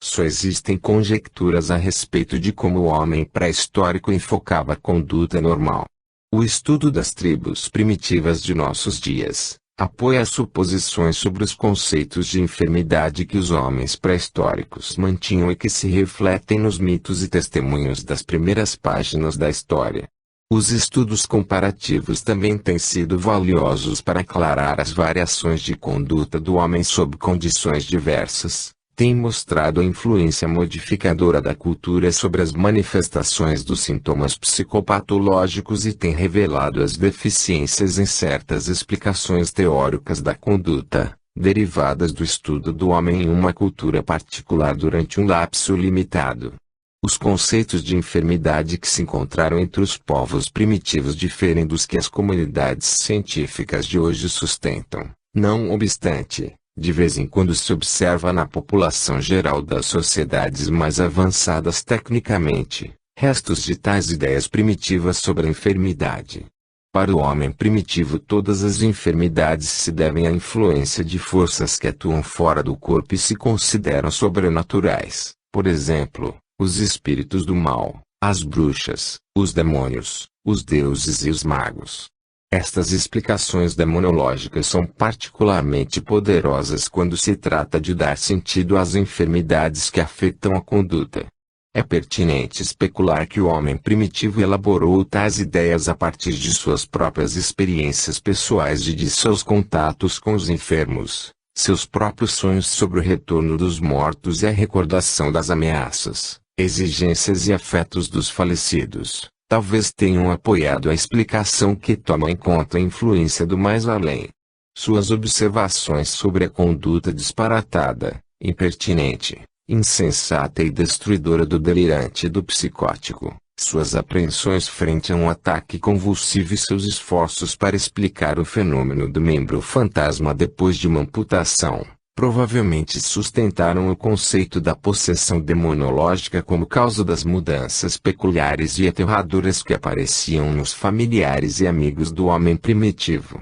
Só existem conjecturas a respeito de como o homem pré-histórico enfocava a conduta normal. O estudo das tribos primitivas de nossos dias apoia as suposições sobre os conceitos de enfermidade que os homens pré-históricos mantinham e que se refletem nos mitos e testemunhos das primeiras páginas da história. Os estudos comparativos também têm sido valiosos para aclarar as variações de conduta do homem sob condições diversas, têm mostrado a influência modificadora da cultura sobre as manifestações dos sintomas psicopatológicos e têm revelado as deficiências em certas explicações teóricas da conduta, derivadas do estudo do homem em uma cultura particular durante um lapso limitado. Os conceitos de enfermidade que se encontraram entre os povos primitivos diferem dos que as comunidades científicas de hoje sustentam. Não obstante, de vez em quando se observa na população geral das sociedades mais avançadas tecnicamente, restos de tais ideias primitivas sobre a enfermidade. Para o homem primitivo todas as enfermidades se devem à influência de forças que atuam fora do corpo e se consideram sobrenaturais, por exemplo, os espíritos do mal, as bruxas, os demônios, os deuses e os magos. Estas explicações demonológicas são particularmente poderosas quando se trata de dar sentido às enfermidades que afetam a conduta. É pertinente especular que o homem primitivo elaborou tais ideias a partir de suas próprias experiências pessoais e de seus contatos com os enfermos, seus próprios sonhos sobre o retorno dos mortos e a recordação das ameaças, exigências e afetos dos falecidos. Talvez tenham apoiado a explicação que toma em conta a influência do mais além. Suas observações sobre a conduta disparatada, impertinente, insensata e destruidora do delirante e do psicótico, suas apreensões frente a um ataque convulsivo e seus esforços para explicar o fenômeno do membro fantasma depois de uma amputação, provavelmente sustentaram o conceito da possessão demonológica como causa das mudanças peculiares e aterradoras que apareciam nos familiares e amigos do homem primitivo.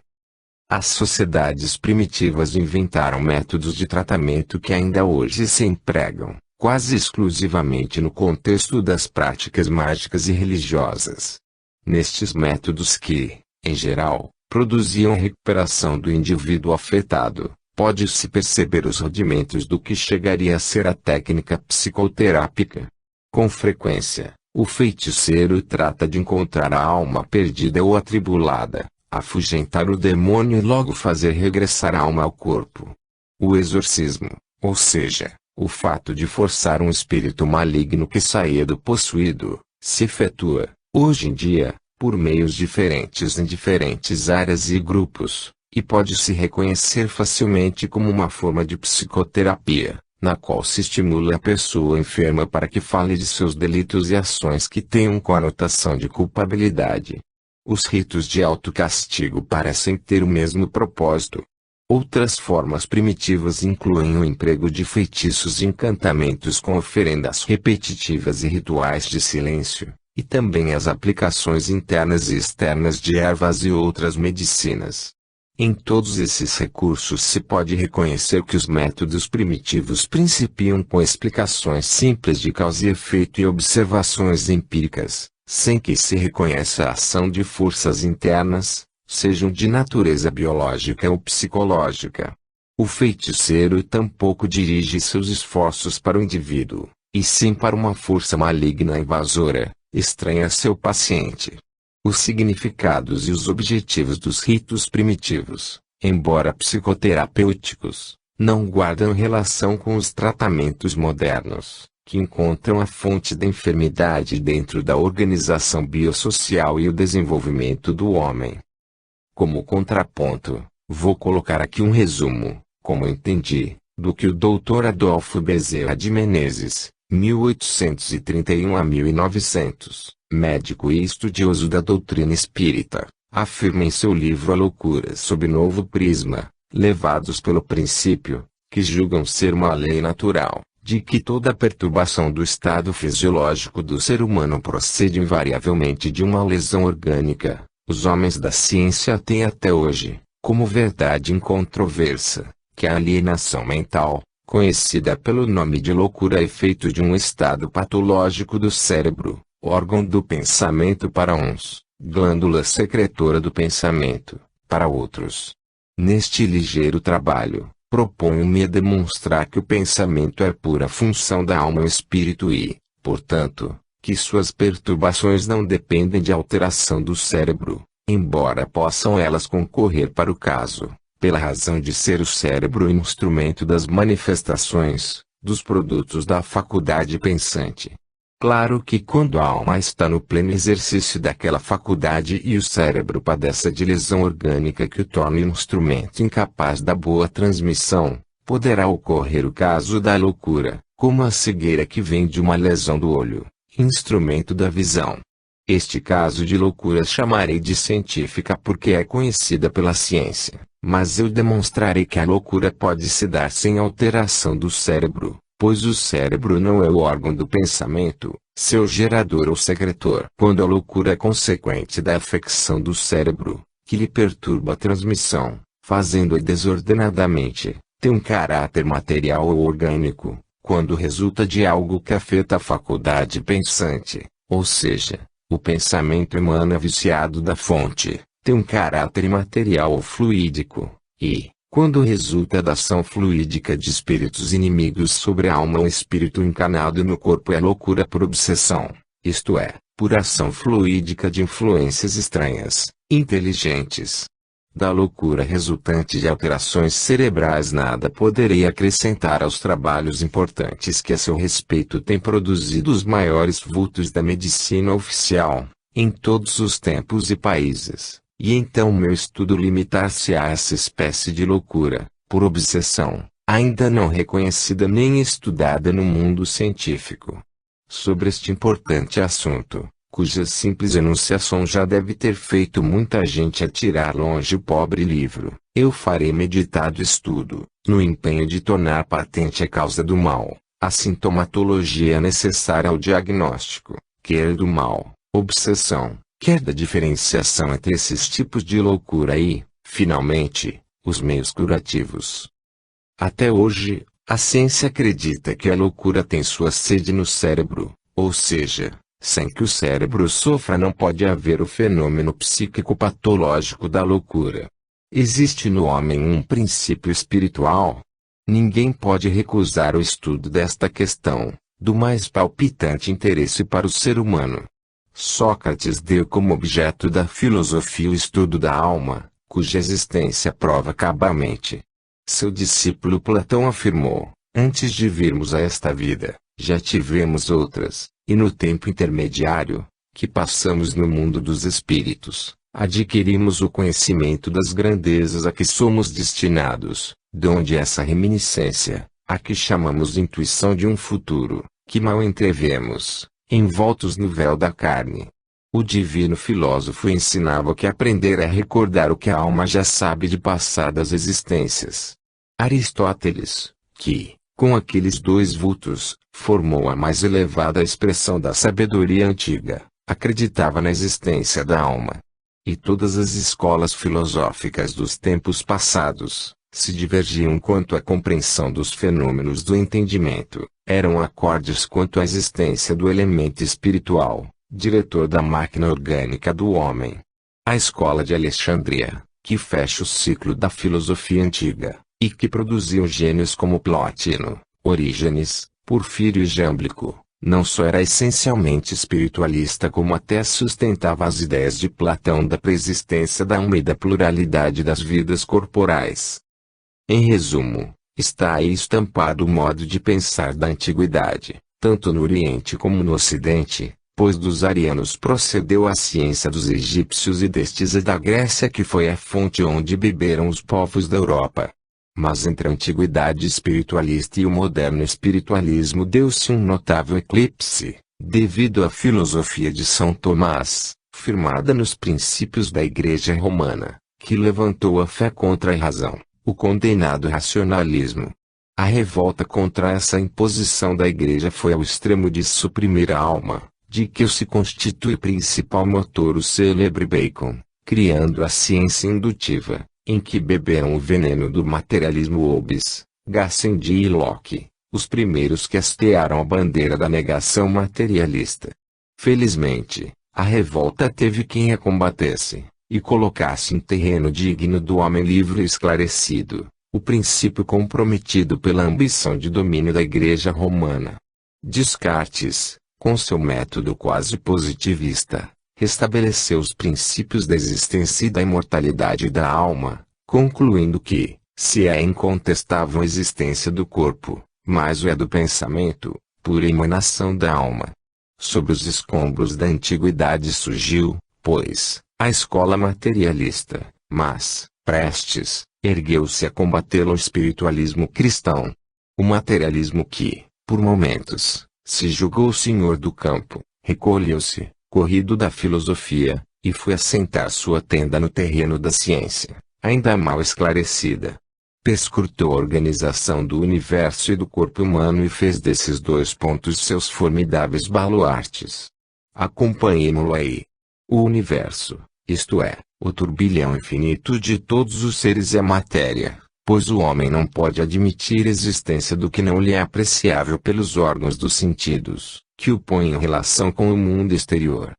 As sociedades primitivas inventaram métodos de tratamento que ainda hoje se empregam, quase exclusivamente no contexto das práticas mágicas e religiosas. Nestes métodos que, em geral, produziam recuperação do indivíduo afetado, pode-se perceber os rudimentos do que chegaria a ser a técnica psicoterápica. Com frequência, o feiticeiro trata de encontrar a alma perdida ou atribulada, afugentar o demônio e logo fazer regressar a alma ao corpo. O exorcismo, ou seja, o fato de forçar um espírito maligno que saía do possuído, se efetua, hoje em dia, por meios diferentes em diferentes áreas e grupos, e pode se reconhecer facilmente como uma forma de psicoterapia, na qual se estimula a pessoa enferma para que fale de seus delitos e ações que tenham conotação de culpabilidade. Os ritos de autocastigo parecem ter o mesmo propósito. Outras formas primitivas incluem o emprego de feitiços e encantamentos com oferendas repetitivas e rituais de silêncio, e também as aplicações internas e externas de ervas e outras medicinas. Em todos esses recursos se pode reconhecer que os métodos primitivos principiam com explicações simples de causa e efeito e observações empíricas, sem que se reconheça a ação de forças internas, sejam de natureza biológica ou psicológica. O feiticeiro tampouco dirige seus esforços para o indivíduo, e sim para uma força maligna invasora, estranha a seu paciente. Os significados e os objetivos dos ritos primitivos, embora psicoterapêuticos, não guardam relação com os tratamentos modernos, que encontram a fonte da enfermidade dentro da organização biosocial e o desenvolvimento do homem. Como contraponto, vou colocar aqui um resumo, como entendi, do que o Dr. Adolfo Bezerra de Menezes, 1831 a 1900, médico e estudioso da doutrina espírita, afirma em seu livro A Loucura sob Novo Prisma, levados pelo princípio, que julgam ser uma lei natural, de que toda perturbação do estado fisiológico do ser humano procede invariavelmente de uma lesão orgânica. Os homens da ciência têm até hoje, como verdade incontroversa, que a alienação mental, conhecida pelo nome de loucura, é feito de um estado patológico do cérebro, órgão do pensamento para uns, glândula secretora do pensamento, para outros. Neste ligeiro trabalho, proponho-me a demonstrar que o pensamento é pura função da alma ou espírito e, portanto, que suas perturbações não dependem de alteração do cérebro, embora possam elas concorrer para o caso, pela razão de ser o cérebro instrumento das manifestações, dos produtos da faculdade pensante. Claro que quando a alma está no pleno exercício daquela faculdade e o cérebro padece de lesão orgânica que o torna instrumento incapaz da boa transmissão, poderá ocorrer o caso da loucura, como a cegueira que vem de uma lesão do olho, instrumento da visão. Este caso de loucura chamarei de científica porque é conhecida pela ciência, mas eu demonstrarei que a loucura pode se dar sem alteração do cérebro, pois o cérebro não é o órgão do pensamento, seu gerador ou secretor. Quando a loucura é consequente da afecção do cérebro, que lhe perturba a transmissão, fazendo-a desordenadamente, tem um caráter material ou orgânico. Quando resulta de algo que afeta a faculdade pensante, ou seja, o pensamento emana viciado da fonte, tem um caráter imaterial ou fluídico, e, quando resulta da ação fluídica de espíritos inimigos sobre a alma ou espírito encarnado no corpo, é loucura por obsessão, isto é, por ação fluídica de influências estranhas, inteligentes. Da loucura resultante de alterações cerebrais nada poderei acrescentar aos trabalhos importantes que a seu respeito têm produzido os maiores vultos da medicina oficial, em todos os tempos e países, e então meu estudo limitar-se a essa espécie de loucura, por obsessão, ainda não reconhecida nem estudada no mundo científico. Sobre este importante assunto, cuja simples enunciação já deve ter feito muita gente atirar longe o pobre livro, eu farei meditado estudo, no empenho de tornar patente a causa do mal, a sintomatologia necessária ao diagnóstico, quer do mal, obsessão, quer da diferenciação entre esses tipos de loucura e, finalmente, os meios curativos. Até hoje, a ciência acredita que a loucura tem sua sede no cérebro, ou seja, sem que o cérebro sofra não pode haver o fenômeno psíquico patológico da loucura. Existe no homem um princípio espiritual. Ninguém pode recusar o estudo desta questão, do mais palpitante interesse para o ser humano. Sócrates deu como objeto da filosofia o estudo da alma, cuja existência prova cabalmente. Seu discípulo Platão afirmou: antes de virmos a esta vida, já tivemos outras. E no tempo intermediário, que passamos no mundo dos espíritos, adquirimos o conhecimento das grandezas a que somos destinados, donde essa reminiscência, a que chamamos intuição de um futuro, que mal entrevemos, envoltos no véu da carne. O divino filósofo ensinava que aprender é recordar o que a alma já sabe de passadas existências. Aristóteles, que, com aqueles dois vultos, formou a mais elevada expressão da sabedoria antiga, acreditava na existência da alma. E todas as escolas filosóficas dos tempos passados, se divergiam quanto à compreensão dos fenômenos do entendimento, eram acordes quanto à existência do elemento espiritual, diretor da máquina orgânica do homem. A escola de Alexandria, que fecha o ciclo da filosofia antiga, e que produziu gênios como Plotino, Orígenes, Porfírio e Jámblico, não só era essencialmente espiritualista como até sustentava as ideias de Platão da preexistência da alma e da pluralidade das vidas corporais. Em resumo, está aí estampado o modo de pensar da antiguidade, tanto no Oriente como no Ocidente, pois dos arianos procedeu a ciência dos egípcios e destes a da Grécia, que foi a fonte onde beberam os povos da Europa. Mas entre a antiguidade espiritualista e o moderno espiritualismo deu-se um notável eclipse, devido à filosofia de São Tomás, firmada nos princípios da Igreja Romana, que levantou a fé contra a razão, o condenado racionalismo. A revolta contra essa imposição da Igreja foi ao extremo de suprimir a alma, de que se constitui principal motor o célebre Bacon, criando a ciência indutiva, em que beberam o veneno do materialismo Hobbes, Gassendi e Locke, os primeiros que hastearam a bandeira da negação materialista. Felizmente, a revolta teve quem a combatesse, e colocasse em terreno digno do homem livre e esclarecido, o princípio comprometido pela ambição de domínio da Igreja Romana. Descartes, com seu método quase positivista, restabeleceu os princípios da existência e da imortalidade da alma, concluindo que, se é incontestável a existência do corpo, mas o é do pensamento, pura emanação da alma. Sobre os escombros da antiguidade surgiu, pois, a escola materialista, mas, prestes, ergueu-se a combatê-lo o espiritualismo cristão. O materialismo que, por momentos, se julgou o senhor do campo, recolheu-se, corrido da filosofia, e foi assentar sua tenda no terreno da ciência, ainda mal esclarecida. Perscrutou a organização do universo e do corpo humano e fez desses dois pontos seus formidáveis baluartes. Acompanhemo-lo aí. O universo, isto é, o turbilhão infinito de todos os seres é matéria, pois o homem não pode admitir existência do que não lhe é apreciável pelos órgãos dos sentidos, que o põe em relação com o mundo exterior.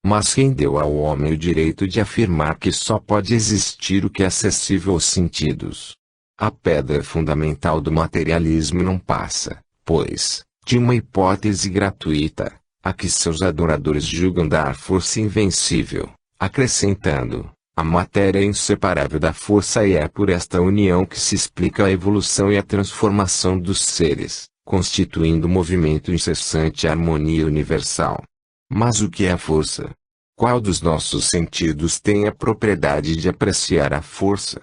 Mas quem deu ao homem o direito de afirmar que só pode existir o que é acessível aos sentidos? A pedra fundamental do materialismo não passa, pois, de uma hipótese gratuita, a que seus adoradores julgam dar força invencível, acrescentando: a matéria é inseparável da força e é por esta união que se explica a evolução e a transformação dos seres, constituindo movimento incessante e harmonia universal. Mas o que é a força? Qual dos nossos sentidos tem a propriedade de apreciar a força?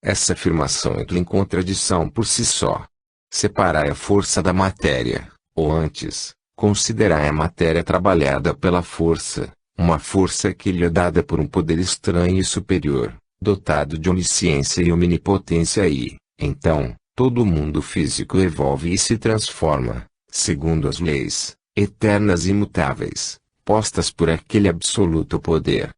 Essa afirmação entra em contradição por si só. Separai a força da matéria, ou antes, considerai a matéria trabalhada pela força, uma força que lhe é dada por um poder estranho e superior, dotado de onisciência e omnipotência e, então, todo o mundo físico evolve e se transforma, segundo as leis, eternas e imutáveis, postas por aquele absoluto poder.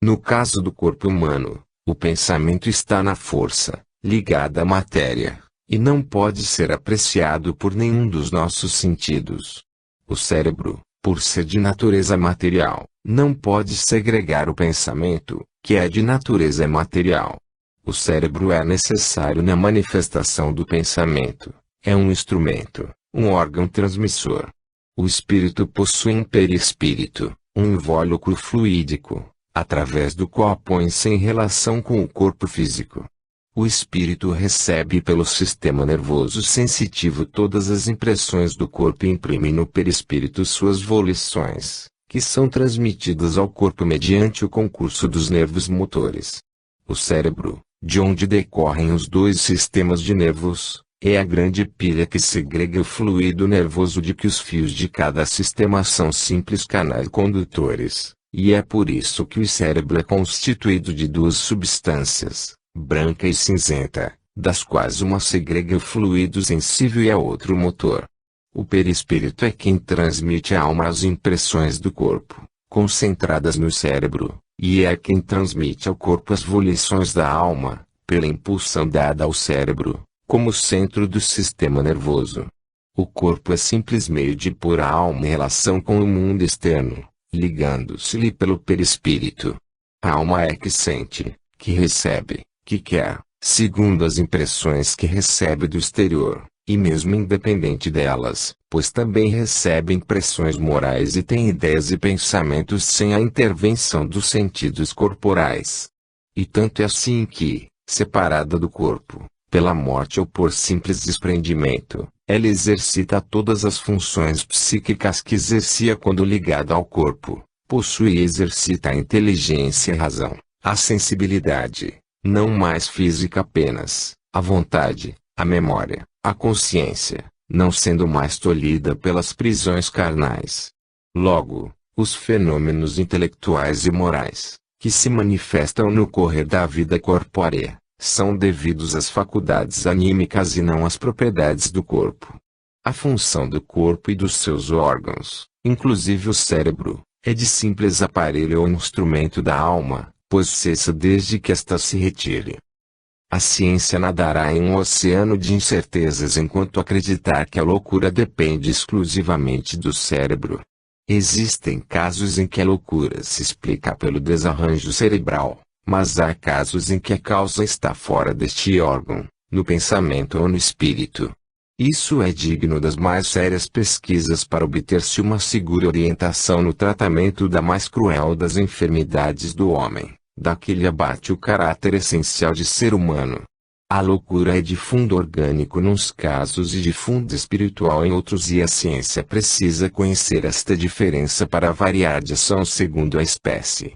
No caso do corpo humano, o pensamento está na força, ligada à matéria, e não pode ser apreciado por nenhum dos nossos sentidos. O cérebro, por ser de natureza material, não pode segregar o pensamento, que é de natureza material. O cérebro é necessário na manifestação do pensamento, é um instrumento, um órgão transmissor. O espírito possui um perispírito, um invólucro fluídico, através do qual põe-se em relação com o corpo físico. O espírito recebe pelo sistema nervoso sensitivo todas as impressões do corpo e imprime no perispírito suas volições, que são transmitidas ao corpo mediante o concurso dos nervos motores. O cérebro, de onde decorrem os dois sistemas de nervos, É a grande pilha que segrega o fluido nervoso de que os fios de cada sistema são simples canais condutores, e é por isso que o cérebro é constituído de duas substâncias, branca e cinzenta, das quais uma segrega o fluido sensível e a outra o motor. O perispírito é quem transmite à alma as impressões do corpo, concentradas no cérebro, e é quem transmite ao corpo as volições da alma, pela impulsão dada ao cérebro, como centro do sistema nervoso. O corpo é simples meio de pôr a alma em relação com o mundo externo, ligando-se-lhe pelo perispírito. A alma é que sente, que recebe, que quer, segundo as impressões que recebe do exterior, e mesmo independente delas, pois também recebe impressões morais e tem ideias e pensamentos sem a intervenção dos sentidos corporais. E tanto é assim que, separada do corpo, pela morte ou por simples desprendimento, ela exercita todas as funções psíquicas que exercia quando ligada ao corpo, possui e exercita a inteligência e a razão, a sensibilidade, não mais física apenas, a vontade, a memória, a consciência, não sendo mais tolhida pelas prisões carnais. Logo, os fenômenos intelectuais e morais, que se manifestam no correr da vida corpórea, são devidos às faculdades anímicas e não às propriedades do corpo. A função do corpo e dos seus órgãos, inclusive o cérebro, é de simples aparelho ou instrumento da alma, pois cessa desde que ésta se retire. A ciência nadará em um oceano de incertezas enquanto acreditar que a loucura depende exclusivamente do cérebro. Existem casos em que a loucura se explica pelo desarranjo cerebral, mas há casos em que a causa está fora deste órgão, no pensamento ou no espírito. Isso é digno das mais sérias pesquisas para obter-se uma segura orientação no tratamento da mais cruel das enfermidades do homem, da que lhe abate o caráter essencial de ser humano. A loucura é de fundo orgânico nos casos e de fundo espiritual em outros, e a ciência precisa conhecer esta diferença para variar de ação segundo a espécie.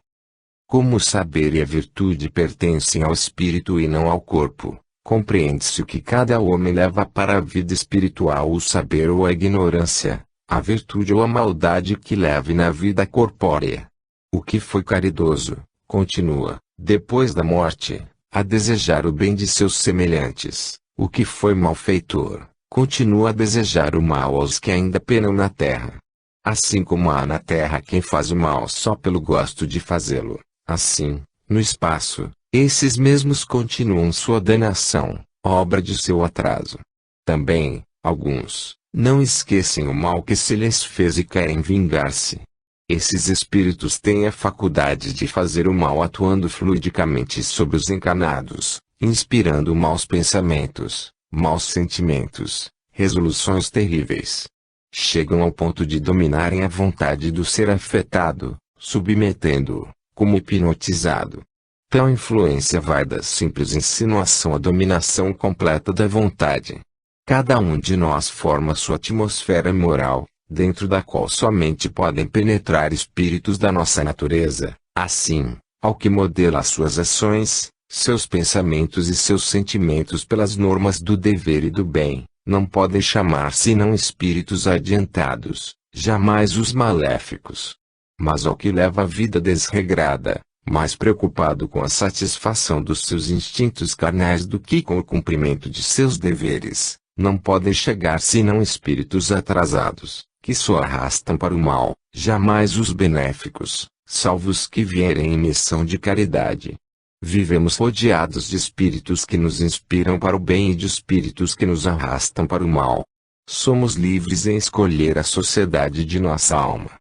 Como o saber e a virtude pertencem ao espírito e não ao corpo, compreende-se o que cada homem leva para a vida espiritual: o saber ou a ignorância, a virtude ou a maldade que leve na vida corpórea. O que foi caridoso, continua, depois da morte, a desejar o bem de seus semelhantes. O que foi malfeitor, continua a desejar o mal aos que ainda penam na terra. Assim como há na terra quem faz o mal só pelo gosto de fazê-lo, assim, no espaço, esses mesmos continuam sua danação, obra de seu atraso. Também, alguns, não esquecem o mal que se lhes fez e querem vingar-se. Esses espíritos têm a faculdade de fazer o mal atuando fluidicamente sobre os encarnados, inspirando maus pensamentos, maus sentimentos, resoluções terríveis. Chegam ao ponto de dominarem a vontade do ser afetado, submetendo-o, como hipnotizado. Tal influência vai da simples insinuação à dominação completa da vontade. Cada um de nós forma sua atmosfera moral, dentro da qual somente podem penetrar espíritos da nossa natureza. Assim, ao que modela suas ações, seus pensamentos e seus sentimentos pelas normas do dever e do bem, não podem chamar senão espíritos adiantados, jamais os maléficos. Mas ao que leva a vida desregrada, mais preocupado com a satisfação dos seus instintos carnais do que com o cumprimento de seus deveres, não podem chegar senão espíritos atrasados, que só arrastam para o mal, jamais os benéficos, salvo os que vierem em missão de caridade. Vivemos rodeados de espíritos que nos inspiram para o bem e de espíritos que nos arrastam para o mal. Somos livres em escolher a sociedade de nossa alma.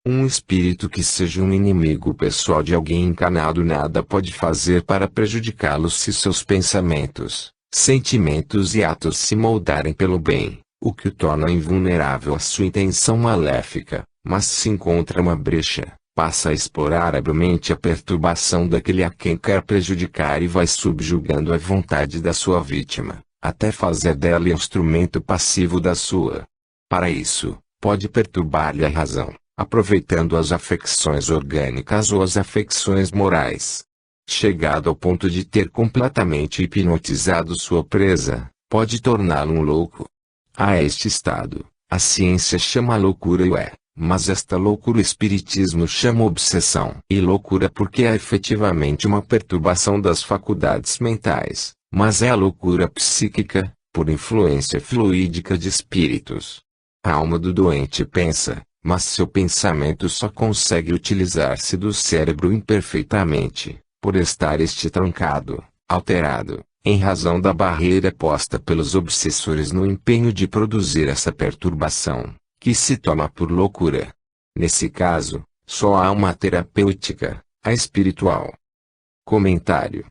Um espírito que seja um inimigo pessoal de alguém encarnado nada pode fazer para prejudicá-lo se seus pensamentos, sentimentos e atos se moldarem pelo bem, o que o torna invulnerável à sua intenção maléfica, mas se encontra uma brecha, passa a explorar habilmente a perturbação daquele a quem quer prejudicar e vai subjugando a vontade da sua vítima, até fazer dela instrumento passivo da sua. Para isso, pode perturbar-lhe a razão, aproveitando as afecções orgânicas ou as afecções morais. Chegado ao ponto de ter completamente hipnotizado sua presa, pode torná-lo um louco. A este estado, a ciência chama loucura mas esta loucura o espiritismo chama obsessão. E loucura porque é efetivamente uma perturbação das faculdades mentais, mas é a loucura psíquica, por influência fluídica de espíritos. A alma do doente pensa, mas seu pensamento só consegue utilizar-se do cérebro imperfeitamente, por estar este trancado, alterado, em razão da barreira posta pelos obsessores no empenho de produzir essa perturbação, que se toma por loucura. Nesse caso, só há uma terapêutica, a espiritual. Comentário.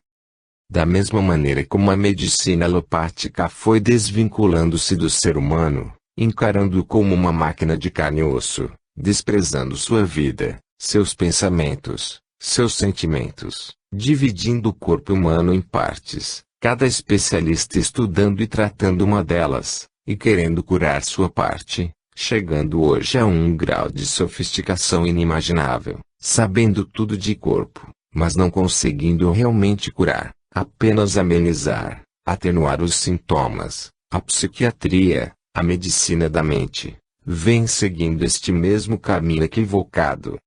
Da mesma maneira como a medicina alopática foi desvinculando-se do ser humano, encarando-o como uma máquina de carne e osso, desprezando sua vida, seus pensamentos, seus sentimentos, dividindo o corpo humano em partes, cada especialista estudando e tratando uma delas, e querendo curar sua parte, chegando hoje a um grau de sofisticação inimaginável, sabendo tudo de corpo, mas não conseguindo realmente curar, apenas amenizar, atenuar os sintomas. A psiquiatria, a medicina da mente, vem seguindo este mesmo caminho equivocado.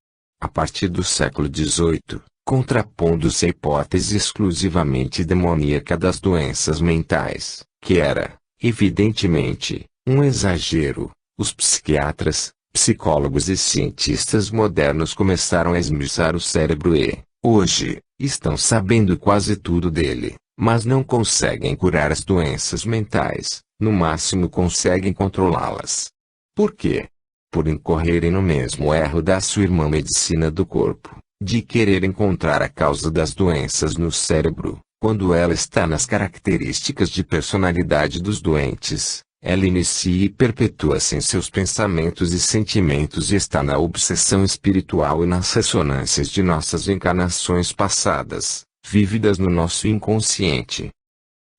A partir do século XVIII, contrapondo-se a hipótese exclusivamente demoníaca das doenças mentais, que era, evidentemente, um exagero, os psiquiatras, psicólogos e cientistas modernos começaram a esmiuçar o cérebro e, hoje, estão sabendo quase tudo dele, mas não conseguem curar as doenças mentais, no máximo conseguem controlá-las. Por quê? Por incorrerem no mesmo erro da sua irmã medicina do corpo, de querer encontrar a causa das doenças no cérebro, quando ela está nas características de personalidade dos doentes. Ela inicia e perpetua-se em seus pensamentos e sentimentos e está na obsessão espiritual e nas ressonâncias de nossas encarnações passadas, vívidas no nosso inconsciente.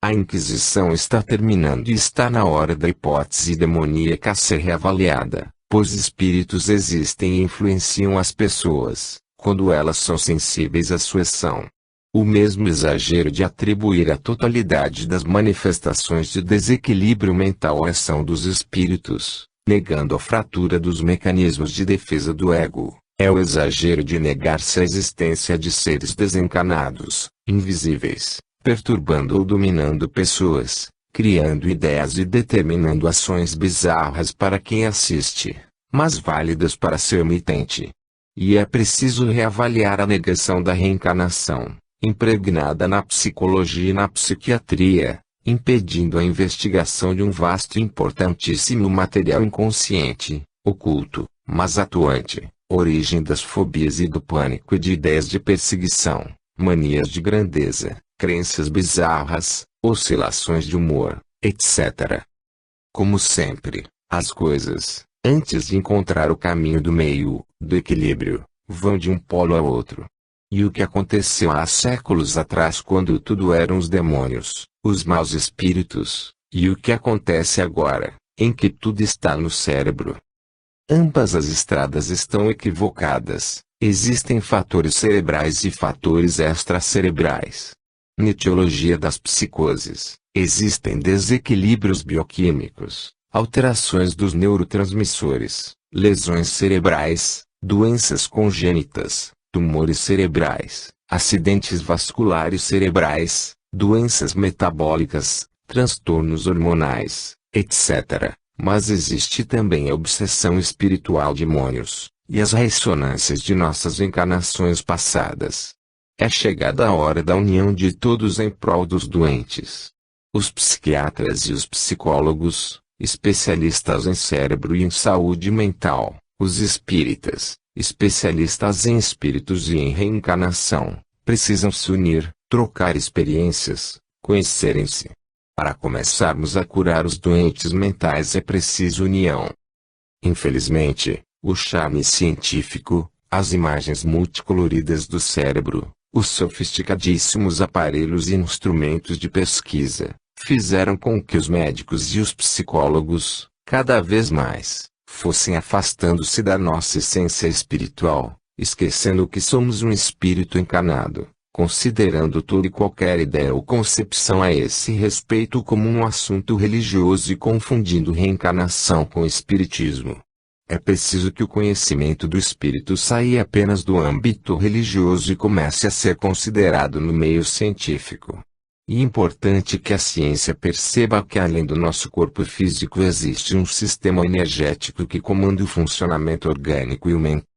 A Inquisição está terminando e está na hora da hipótese demoníaca a ser reavaliada, pois espíritos existem e influenciam as pessoas, quando elas são sensíveis à sua ação. O mesmo exagero de atribuir a totalidade das manifestações de desequilíbrio mental à ação dos espíritos, negando a fratura dos mecanismos de defesa do ego, é o exagero de negar-se a existência de seres desencarnados, invisíveis, perturbando ou dominando pessoas, criando ideias e determinando ações bizarras para quem assiste, mas válidas para seu emitente. E é preciso reavaliar a negação da reencarnação, impregnada na psicologia e na psiquiatria, impedindo a investigação de um vasto e importantíssimo material inconsciente, oculto, mas atuante, origem das fobias e do pânico e de ideias de perseguição, manias de grandeza, crenças bizarras, oscilações de humor, etc. Como sempre, as coisas, antes de encontrar o caminho do meio, do equilíbrio, vão de um polo ao outro. E o que aconteceu há séculos atrás quando tudo eram os demônios, os maus espíritos, e o que acontece agora, em que tudo está no cérebro. Ambas as estradas estão equivocadas, existem fatores cerebrais e fatores extracerebrais. Na etiologia das psicoses, existem desequilíbrios bioquímicos, alterações dos neurotransmissores, lesões cerebrais, doenças congênitas, tumores cerebrais, acidentes vasculares cerebrais, doenças metabólicas, transtornos hormonais, etc. Mas existe também a obsessão espiritual de demônios, e as ressonâncias de nossas encarnações passadas. É chegada a hora da união de todos em prol dos doentes. Os psiquiatras e os psicólogos, especialistas em cérebro e em saúde mental, os espíritas, especialistas em espíritos e em reencarnação, precisam se unir, trocar experiências, conhecerem-se. Para começarmos a curar os doentes mentais é preciso união. Infelizmente, o charme científico, as imagens multicoloridas do cérebro, os sofisticadíssimos aparelhos e instrumentos de pesquisa, fizeram com que os médicos e os psicólogos, cada vez mais, fossem afastando-se da nossa essência espiritual, esquecendo que somos um espírito encarnado, considerando toda e qualquer ideia ou concepção a esse respeito como um assunto religioso e confundindo reencarnação com espiritismo. É preciso que o conhecimento do espírito saia apenas do âmbito religioso e comece a ser considerado no meio científico. E é importante que a ciência perceba que além do nosso corpo físico existe um sistema energético que comanda o funcionamento orgânico e o mental.